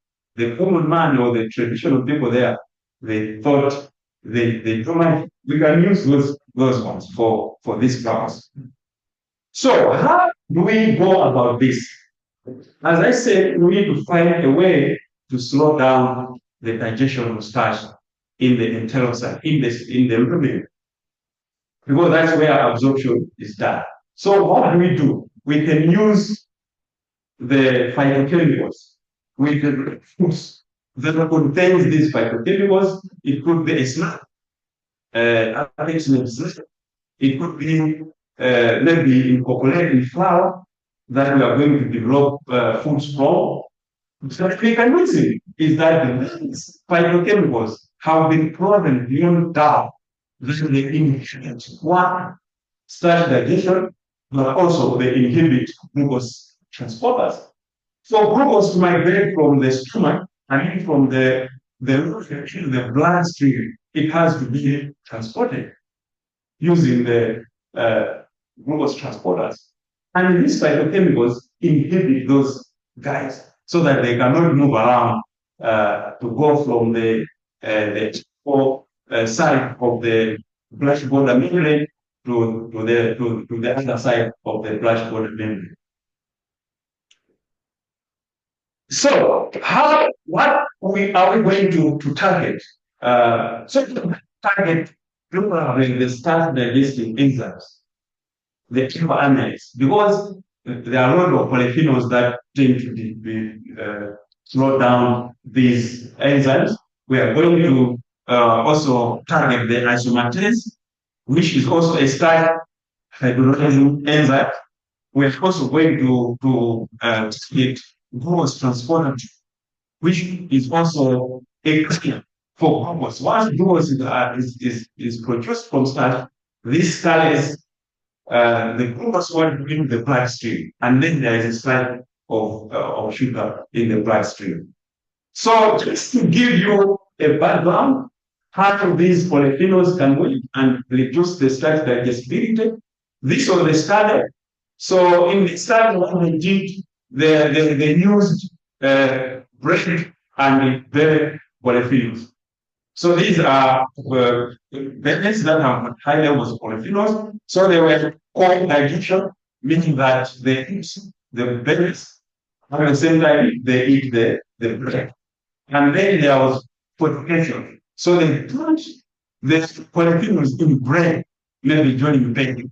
common man or the traditional people there, they thought they don't mind. We can use those ones for this purpose. So how do we go about this? As I said, we need to find a way to slow down the digestion of starch in the enterocyte, in the lumen, because that's where absorption is done. So what do we do? We can use the phytochemicals. We can foods that contains these phytochemicals. It could be a snack. It could be maybe incorporated flour that we are going to develop foods from. So we can use it is that these phytochemicals have been proven beyond doubt that they inhibit one, starch digestion, but also they inhibit glucose transporters. So glucose migrate from the stomach and from the bloodstream. It has to be transported using the glucose transporters. And these phytochemicals inhibit those guys so that they cannot move around to go from the side of the flesh border membrane to the other side of the flesh border membrane. So what are we going to target? So target the starch digesting enzymes. the amylase, because there are a lot of polyphenols that tend to slow down these enzymes. We are going to also target the isomaltase, which is also a starch hydrolyzing enzyme. We're also going to target glucose transporter, which is also a key for glucose. Once glucose is produced from starch, this carries the glucose one in the bloodstream, and then there is a slide of sugar in the bloodstream. So just to give you a background, how these polyphenols can work and reduce the starch digestibility. This was the study. So in the study, what they did, they used bread and the polyphenols. So these are berries that have high levels of polyphenols. So they were co-digestion, meaning that they eat the berries, at the same time they eat the bread. And then there was potassium. So they put the polyphenols in bread, maybe during baking.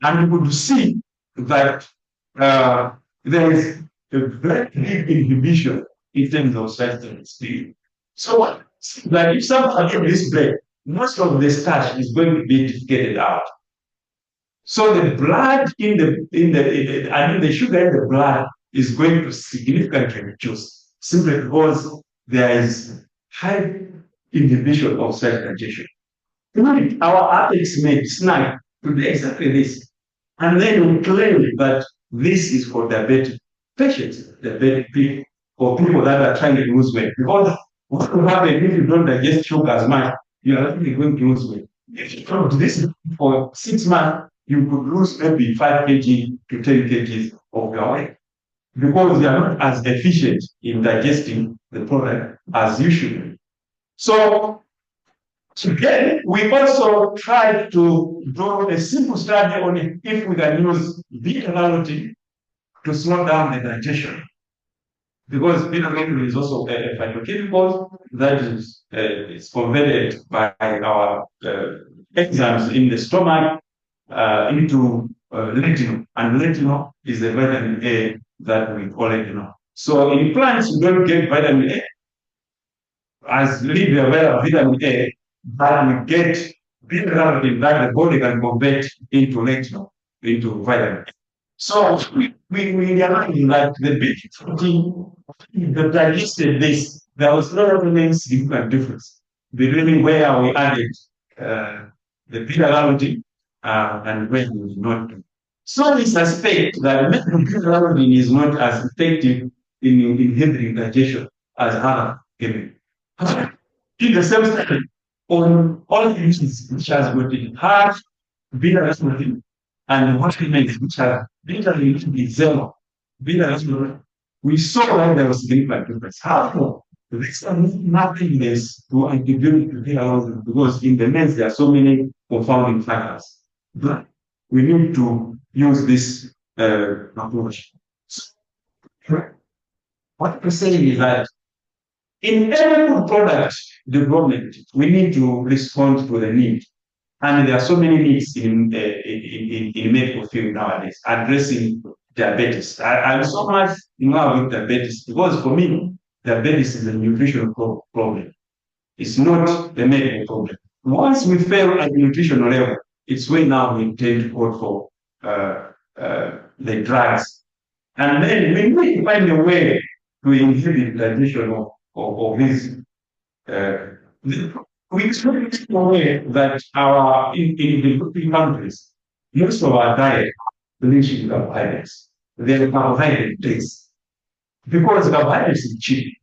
And you could see that there is a very big inhibition in terms of starch speed. So that if somebody eats this bread, most of the starch is going to be defecated out. So the blood the sugar in the blood is going to significantly reduce simply because there is high inhibition of starch digestion. Our apex made snack to do exactly this. And then we claim that this is for diabetic patients, diabetic people, or people that are trying to lose weight. Because what will happen if you don't digest sugar as much, you are actually going to lose weight. If you do this for 6 months, you could lose maybe 5 kg to 10 kg of your weight. Because you are not as efficient in digesting the product as you should be. So, again, we also tried to do a simple study on if we can use beta-carotene to slow down the digestion. Because beta-carotene is also a phytochemical that is converted by our enzymes in the stomach into retinol. And retinol is the vitamin A that we call retinol. So in plants, you don't get vitamin A. As we develop vitamin A, but we get beta-carotene that the body can convert into retinol, into vitamin A. So we realized that the beta-carotene that digested this, there was not really significant difference between where we added the beta-carotene and where we did not do. So we suspect that beta-carotene is not as effective in inhibiting digestion as other chemicals. In the same study, on all the uses which has got in heart, beta-carotene, and what remains, which have beta-carotene zero, beta-carotene, we saw that there was significant difference. However, this is nothing less to antibiotic to beta-carotene because in the mens there are so many confounding factors. But we need to use this approach. So, what we're saying is that in every food product development, we need to respond to the need. And there are so many needs in medical field nowadays, addressing diabetes. I'm so much in love with diabetes because for me, diabetes is a nutritional problem. It's not the medical problem. Once we fail at the nutritional level, it's when now we tend to go for the drugs. And then we need to find a way to inhibit the digestion of this. We expect away that in developing countries, most of our diet rich in carbohydrates. They're carbohydrate based because carbohydrates is cheap.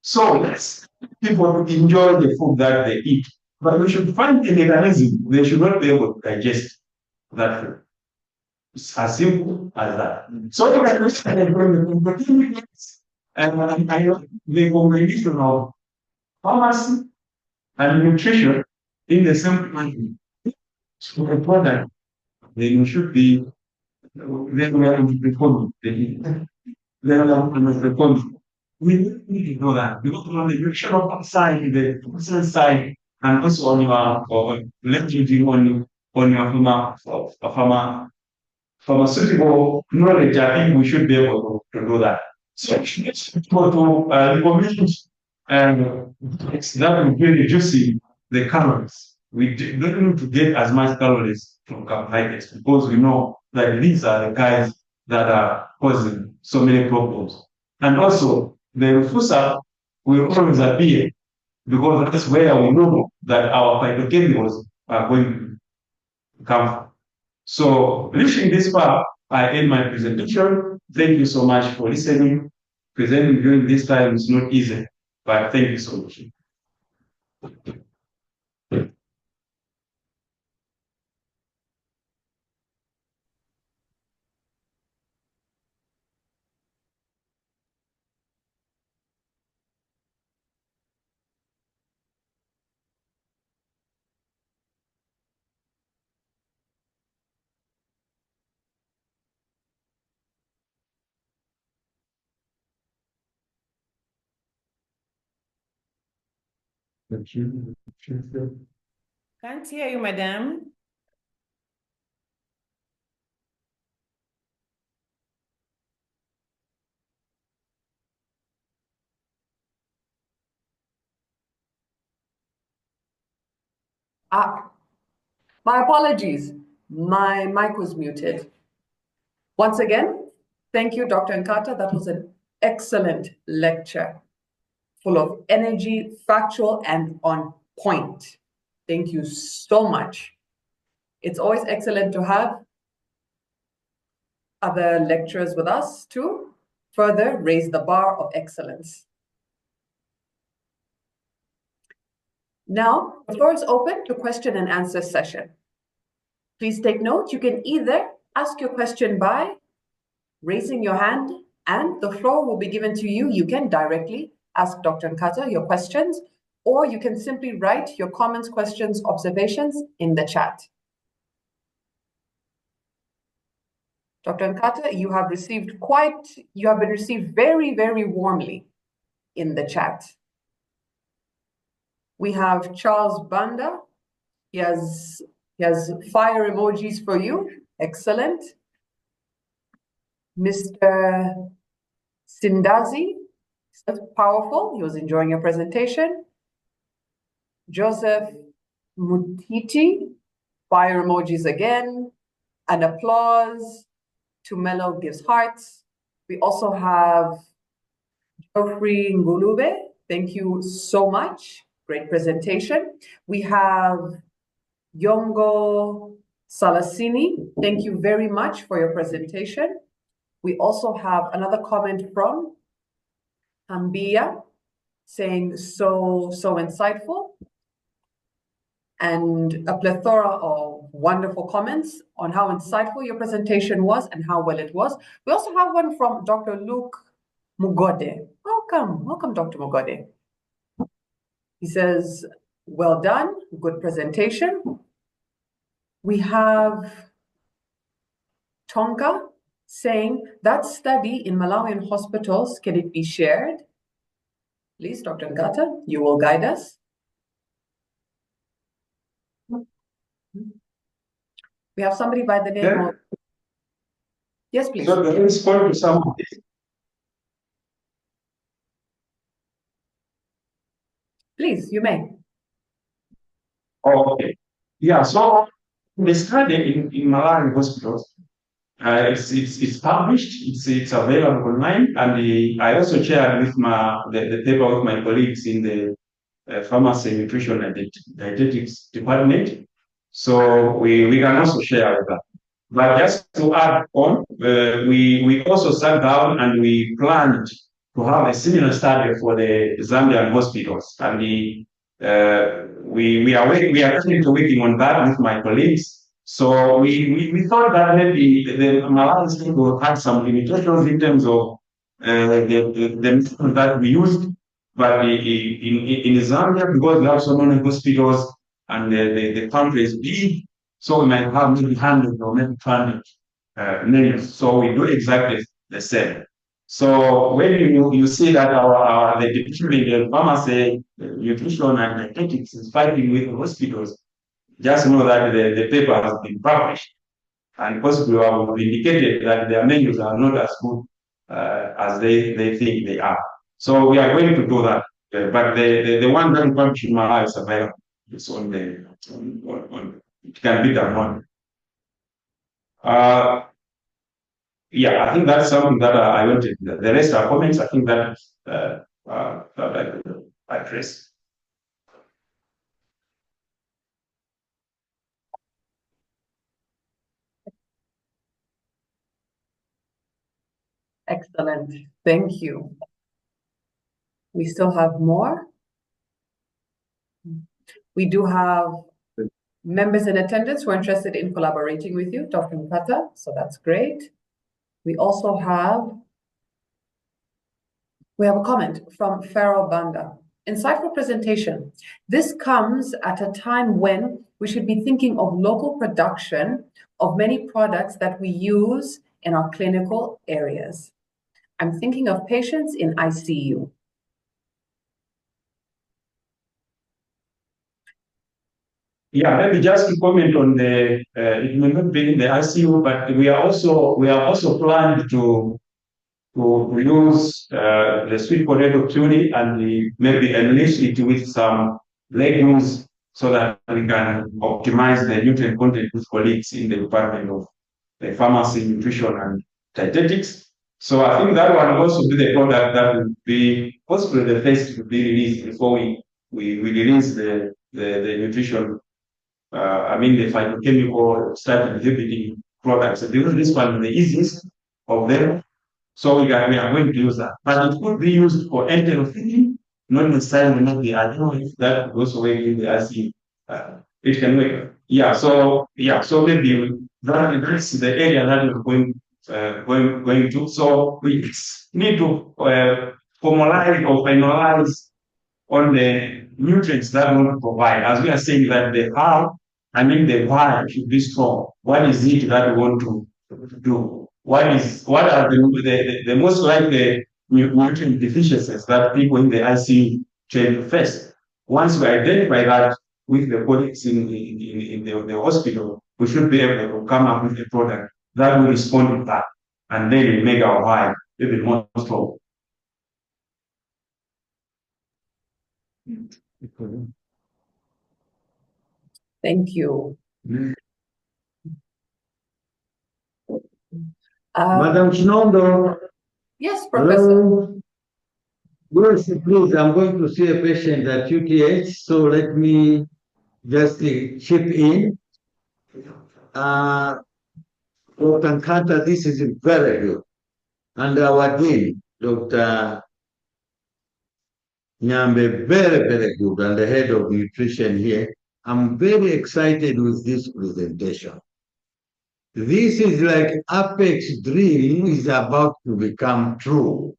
So let's people enjoy the food that they eat, but we should find a mechanism they should not be able to digest that food. It's as simple as that. So you can look at the combination of pharmacy and nutrition in the same country. So the product, then you should be, then we are in the reform. Then we are in the reform. We need to know that because on the nutritional side, the nutrition side, and also on your leveraging on your farmer pharmaceutical knowledge, I think we should be able to do that. So it's to recommend that will be reducing the calories. We don't need to get as much calories from carbohydrates because we know that these are the guys that are causing so many problems. And also, the refusa will always appear because that's where we know that our phytochemicals are going to come from. So, reaching this far, I end my presentation. Thank you so much for listening. Presenting during this time is not easy, but thank you so much. Can't hear you, madam. My apologies. My mic was muted. Once again, thank you, Dr. Nkata. That was an excellent lecture, full of energy, factual, and on point. Thank you so much. It's always excellent to have other lecturers with us to further raise the bar of excellence. Now, the floor is open to question and answer session. Please take note, you can either ask your question by raising your hand and the floor will be given to you. You can directly ask Dr. Nkata your questions, or you can simply write your comments, questions, observations in the chat. Dr. Nkata, you have been received very, very warmly in the chat. We have Charles Banda. He has fire emojis for you. Excellent. Mr. Sindazi, powerful. He was enjoying your presentation. Joseph Mutiti, fire emojis again. An applause. Tumelo gives hearts. We also have Geoffrey Ngulube. Thank you so much. Great presentation. We have Yongo Salasini. Thank you very much for your presentation. We also have another comment from Ambia saying so insightful, and a plethora of wonderful comments on how insightful your presentation was and how well it was. We also have one from Dr. Luke Mugode. Welcome, Dr. Mugode. He says, well done, good presentation. We have Tonka saying, that study in Malawian hospitals, can it be shared? Please, Dr. Nkata, you will guide us. We have somebody by the name of... Yes, please. So let me respond to some of this. Please, you may. Okay. Yeah, so the study in Malawian hospitals, it's published, it's available online, and I also shared with the paper with my colleagues in the pharmacy, nutrition, and dietetics department. So we can also share that. But just to add on, we also sat down and we planned to have a similar study for the Zambian hospitals, and we are currently working on that with my colleagues. So we thought that maybe the Malawian state will have some limitations in terms of the method that we used, but in Zambia, because we have so many hospitals and the country is big, so we might have maybe 100 or maybe 200 menus. So we do exactly the same. So when you see that the department in pharmacy, nutrition, and dietetics is fighting with the hospitals, just know that the paper has been published. and possibly have indicated that their menus are not as good as they think they are. So we are going to do that. But the one that published in Malawi is available. It's on the it can be downloaded. Yeah, I think that's something that I wanted. The rest are comments. I think that I could address. Excellent. Thank you. We still have more. We do have members in attendance who are interested in collaborating with you, Dr. Mkata, so that's great. We also have a comment from Farrell Banda. Insightful presentation. This comes at a time when we should be thinking of local production of many products that we use in our clinical areas. I'm thinking of patients in ICU. Yeah, maybe just to comment on the it may not be in the ICU, but we are also planning to use the sweet potato puree and maybe enrich it with some legumes so that we can optimize the nutrient content with colleagues in the Department of the Pharmacy, Nutrition, and Dietetics. So I think that one will also be the product that will be possibly the first to be released before we release the nutrition. The phytochemical start inhibiting products. This one is the easiest of them. So we are going to use that. But it could be used for enteral feeding, not necessarily not the adenoids that goes away in the acid. It can work. So maybe that's the area that we're going to. So we need to formalize or finalize on the nutrients that we want to provide. As we are saying that the why should be strong. What is it that we want to do? What are the most likely nutrient deficiencies that people in the ICU train face? Once we identify that with the colleagues in the hospital, we should be able to come up with a product that will respond to that, and then make our why even more strong. Thank you. Madam Chinondo. Yes, Professor. Yes, please, I'm going to see a patient at UTH, so let me just chip in. Dr. Nkata, this is very good. And our dean, Dr. Nyambe, very, very good, and the head of nutrition here. I'm very excited with this presentation. This is like Apex dream is about to become true.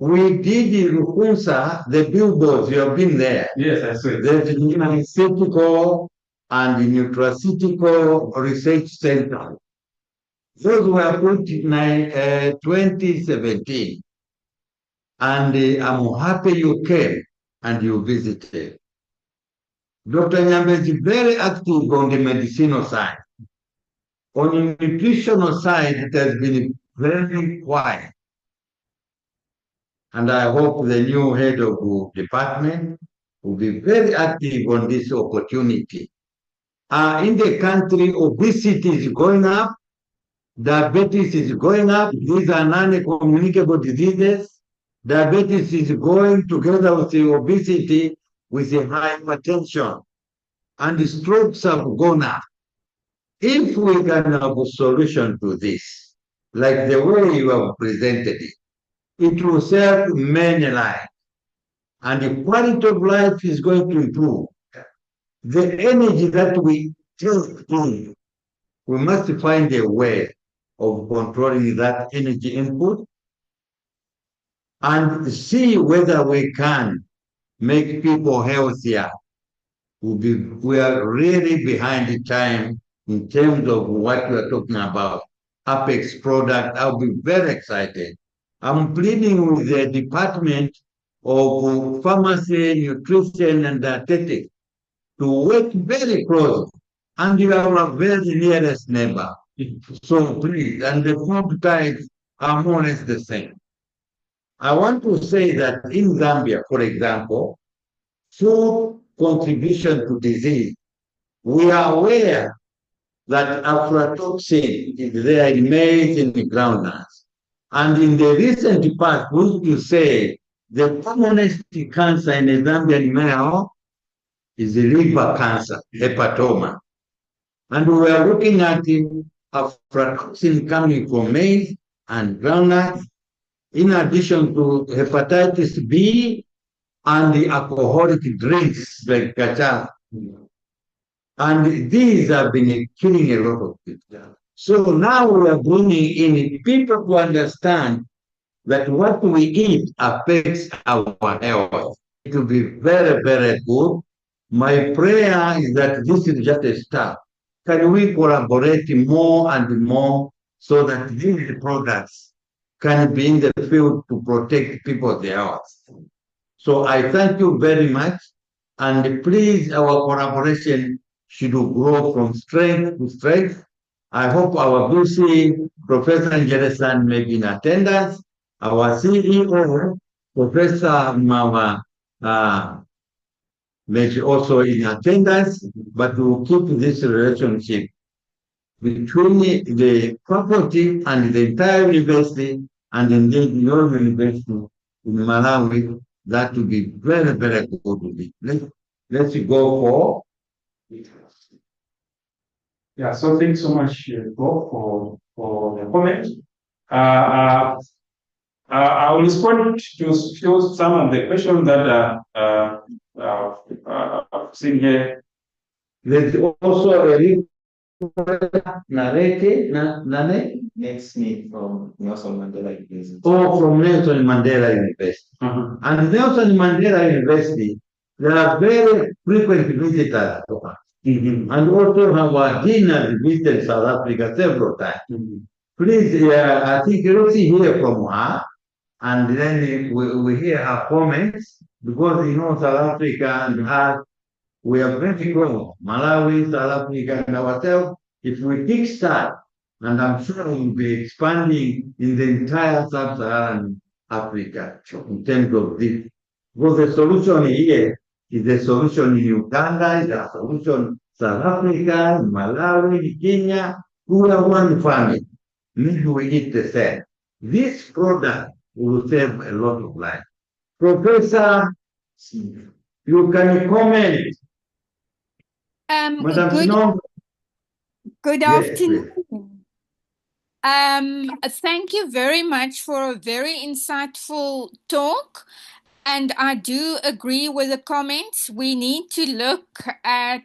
We did in Rukunsa, the billboards, you have been there. Yes, I see. There's the nutraceutical and the nutraceutical research center. Those were put in 2017. And I'm happy you came and you visited. Dr. Nyambe is very active on the medicinal side. On the nutritional side, it has been very quiet. And I hope the new head of the department will be very active on this opportunity. In the country, obesity is going up, diabetes is going up. These are non-communicable diseases. Diabetes is going together with the obesity with the hypertension. And the strokes have gone up. If we can have a solution to this, like the way you have presented it, it will save many lives. And the quality of life is going to improve. The energy that we take in, we must find a way of controlling that energy input and see whether we can make people healthier. We are really behind the time in terms of what we are talking about. Apex product, I'll be very excited. I'm pleading with the Department of Pharmacy, Nutrition, and Dietetics to work very close. And you are our very nearest neighbor. So please, and the food types are more or less the same. I want to say that in Zambia, for example, food contribution to disease, we are aware that aflatoxin is there in maize and groundnuts. And in the recent past, we used to say the commonest cancer in a Zambian male is liver cancer, hepatoma. And we are looking at aflatoxin coming from maize and groundnuts, in addition to hepatitis B and the alcoholic drinks like kacha. And these have been killing a lot of people. So now we are bringing in people to understand that what we eat affects our health. It will be very, very good. My prayer is that this is just a start. Can we collaborate more and more so that these products can be in the field to protect people's health? So I thank you very much. And please, our collaboration should grow from strength to strength. I hope our VC, Professor Ngeresan, may be in attendance. Our CEO, Professor Mama, may be also in attendance, but we'll keep this relationship between the faculty and the entire university and indeed your university in Malawi. That would be very, very good. Let's go for. Yeah, so thanks so much, Bob, for the comment. I will respond to some of the questions that I've seen here. There's also a narrated, Next me from Nelson Mandela University. Oh, from Nelson Mandela University. And Nelson Mandela University, there are very frequent visitors. And also our dean has visited South Africa several times. Please, I think let's hear from her, and then we hear her comments, because you know South Africa and us, we are very close. Malawi, South Africa, and ourselves. If we kickstart, and I'm sure we'll be expanding in the entire sub-Saharan Africa in terms of this. Because the solution here is the solution in Uganda, is the solution in South Africa, in Malawi, in Kenya. We are one family. Maybe we eat the same. This product will save a lot of lives. Professor, you can comment. Madam Sinon. Good Yes, afternoon. Thank you very much for a very insightful talk. And I do agree with the comments. We need to look at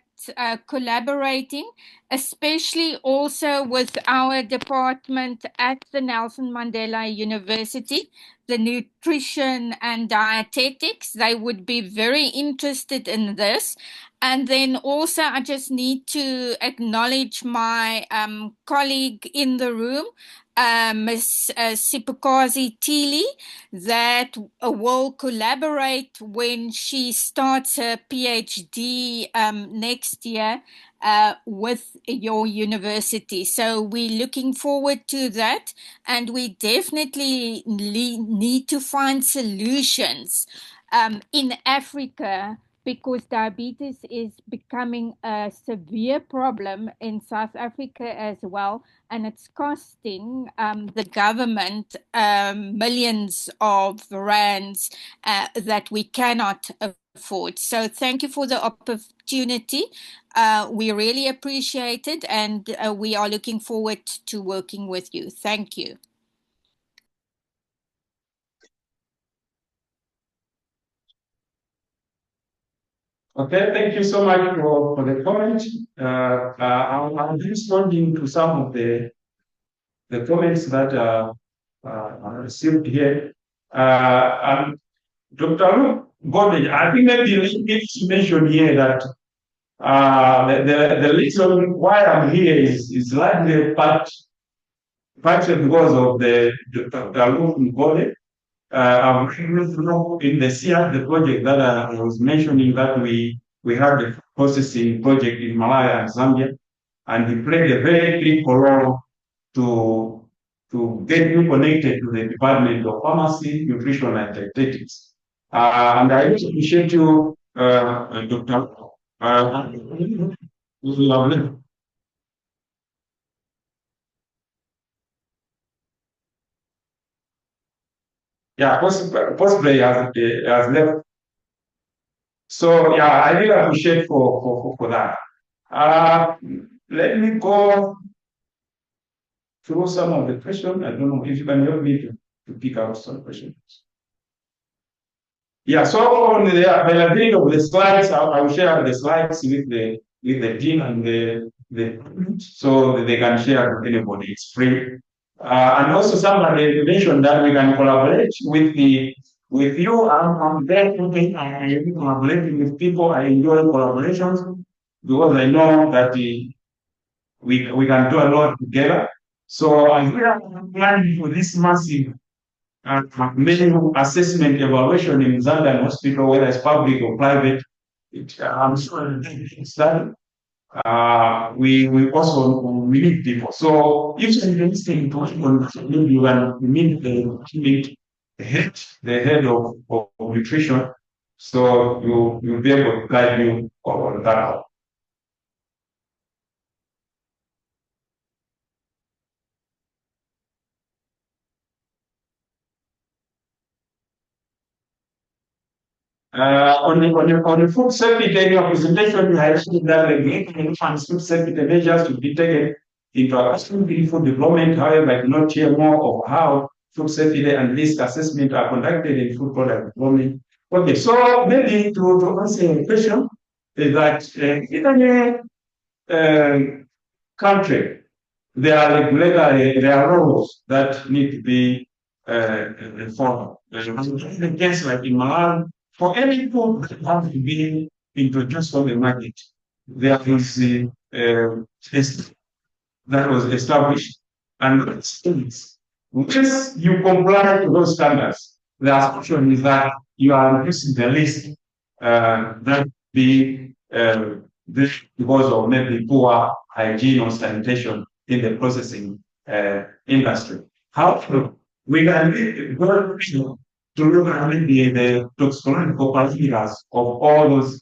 collaborating, especially also with our department at the Nelson Mandela University, the nutrition and dietetics. They would be very interested in this. And then also, I just need to acknowledge my colleague in the room, Ms. Sipukazi Tili, that will collaborate when she starts her PhD next year with your university. So we're looking forward to that, and we definitely need to find solutions in Africa, because diabetes is becoming a severe problem in South Africa as well, and it's costing the government millions of rands that we cannot afford. So thank you for the opportunity. We really appreciate it, and we are looking forward to working with you. Thank you. Okay, thank you so much for the comment. I'm responding to some of the comments that I received here. Dr. Gomez, I think maybe you need to mention here that the reason why I'm here is likely partly because of the Dr. Gomez. I'm in the SIA, the project that I was mentioning, that we had a processing project in Malaya and Zambia, and he played a very critical role to get you connected to the Department of Pharmacy, Nutrition, and Dietetics. And I really appreciate you, Dr. Lovely. Yeah, Postplay has left. So yeah, I really appreciate for that. Let me go through some of the questions. I don't know if you can help me to pick out some questions. Yeah, so on the availability of the slides, I will share the slides with the dean and the so that they can share with anybody. It's free. And also somebody mentioned that we can collaborate with you. I'm very open. I am collaborating with people. I enjoy collaborations because I know that we can do a lot together. So I'm planning for this massive medical assessment evaluation in Zambian hospital, whether it's public or private. I'm sure it's done. We also we need people. So if you're interested maybe when we meet the head of nutrition, so you'll be able to guide you on that. On the food safety day of presentation, I actually that regulatory and food safety measures to be taken into account in food development. However, I do not hear more of how food safety day and risk assessment are conducted in food product development. Okay, so maybe to answer your question is that in any country, there are rules that need to be followed. In a case like in Malawi, for any food that has to be introduced on the market, there is a test that was established, and states, once you comply to those standards, the assumption is that you are reducing the risk that be because of maybe poor hygiene or sanitation in the processing industry. How we can go to look at maybe the toxicological parameters of all those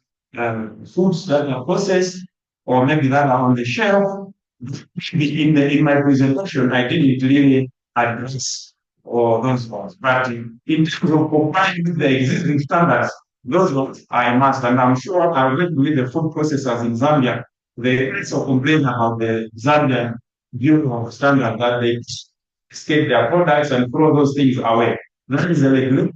foods that are processed or maybe that are on the shelf. In my presentation, I didn't really address all those ones, but in terms of complying with the existing standards, those ones I must, and I'm sure I'll work with the food processors in Zambia. They also complain about the Zambian view of standard that they escape their products and throw those things away. That is a regular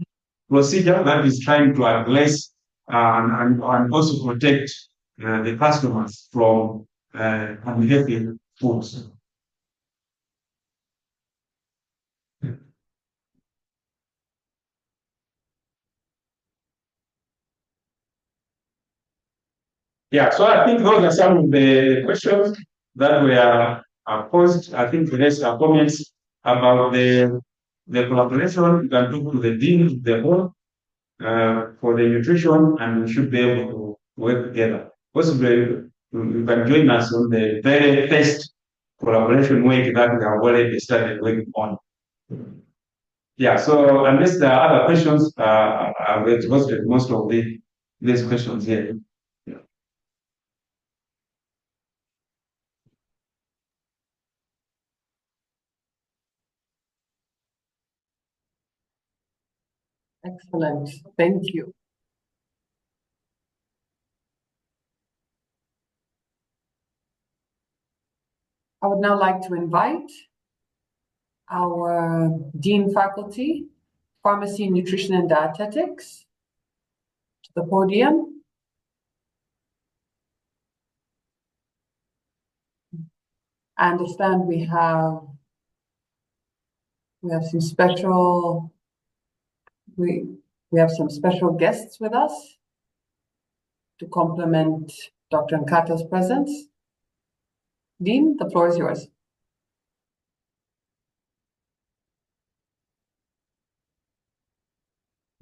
procedure that is trying to address and also protect the customers from unhealthy foods. Yeah, so I think those are some of the questions that were posed. I think the rest are comments about the collaboration. You can talk to the dean, the whole, for the nutrition, and we should be able to work together. Possibly, you can join us on the very first collaboration week that we have already started working on. Yeah, so unless there are other questions, I've exhausted most of these questions here. Yeah. Excellent. Thank you. I would now like to invite our Dean Faculty, Pharmacy, Nutrition, and Dietetics to the podium. I understand we have some special we have some special guests with us to complement Dr. Nkata's presence. Dean, the floor is yours.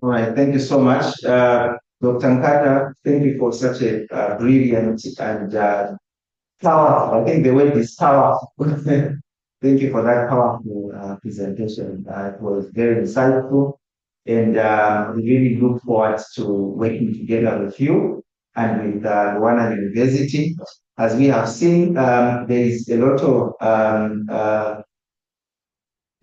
All right, thank you so much. Dr. Nkata, thank you for such a brilliant and powerful, I think the word is powerful, Thank you for that powerful presentation. It was very insightful, and we really look forward to working together with you and with Rwanda University. As we have seen, there is a lot of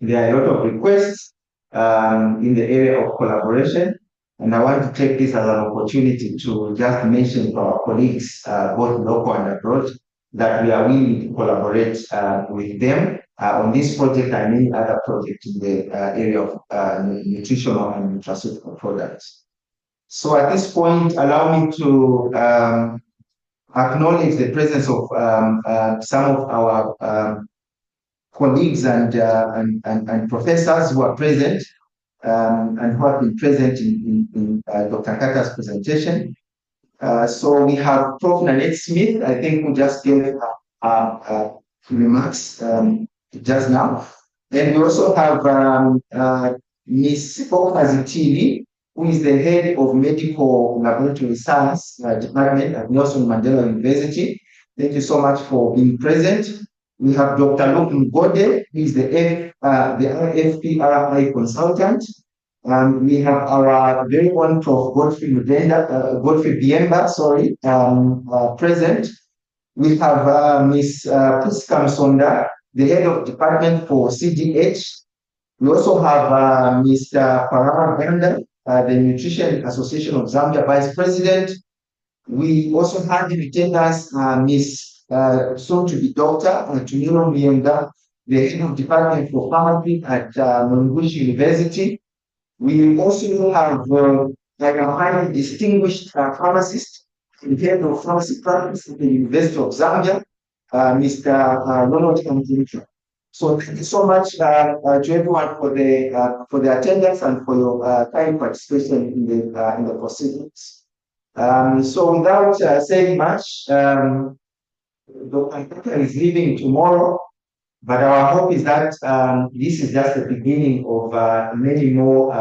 there are a lot of requests in the area of collaboration, and I want to take this as an opportunity to just mention to our colleagues, both local and abroad, that we are willing to collaborate with them on this project and many other projects in the area of nutritional and nutraceutical products. So at this point, allow me to acknowledge the presence of some of our colleagues and professors who are present and who have been present in Dr. Nkata's presentation. So we have Prof. Nanette Smith, I think, who just gave remarks just now. Then we also have Ms. Zitili, who is the head of Medical Laboratory Science Department at Nelson Mandela University. Thank you so much for being present. We have Dr. Luke Ngode, who is the FPRI consultant. We have our very own Prof. Godfrey Biemba, present. We have Ms. Priska Msonda, the head of department for CDH. We also have Mr. Parama Ganda, the Nutrition Association of Zambia Vice President. We also have in attendance Ms. soon to be Dr. Tunilo Mienda, the head of department for pharmacy at Mulungushi University. We also have a highly distinguished pharmacist in head of pharmacy practice at the University of Zambia, Mr. Ronald Kamtinka. So thank you so much to everyone for the attendance and for your kind participation in the proceedings. So without saying much, Dr. Nkata is leaving tomorrow, but our hope is that this is just the beginning of many more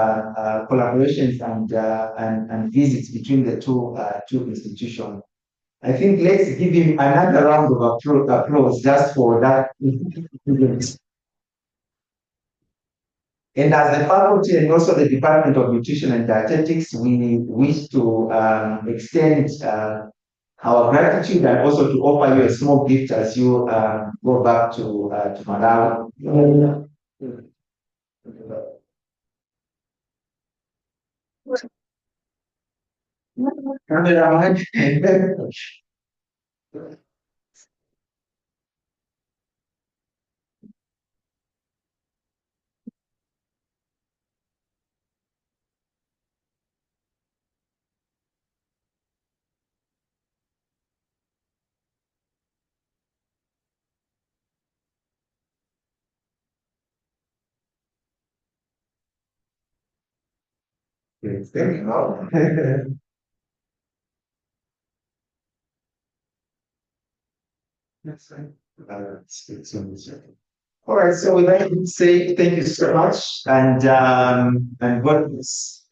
collaborations and visits between the two institutions. I think let's give him another round of applause just for that. And as the faculty and also the Department of Nutrition and Dietetics, we wish to extend our gratitude and also to offer you a small gift as you go back to Malawi. Yes, there you go. That's right. All right, so we'd like to say thank you so much and God bless.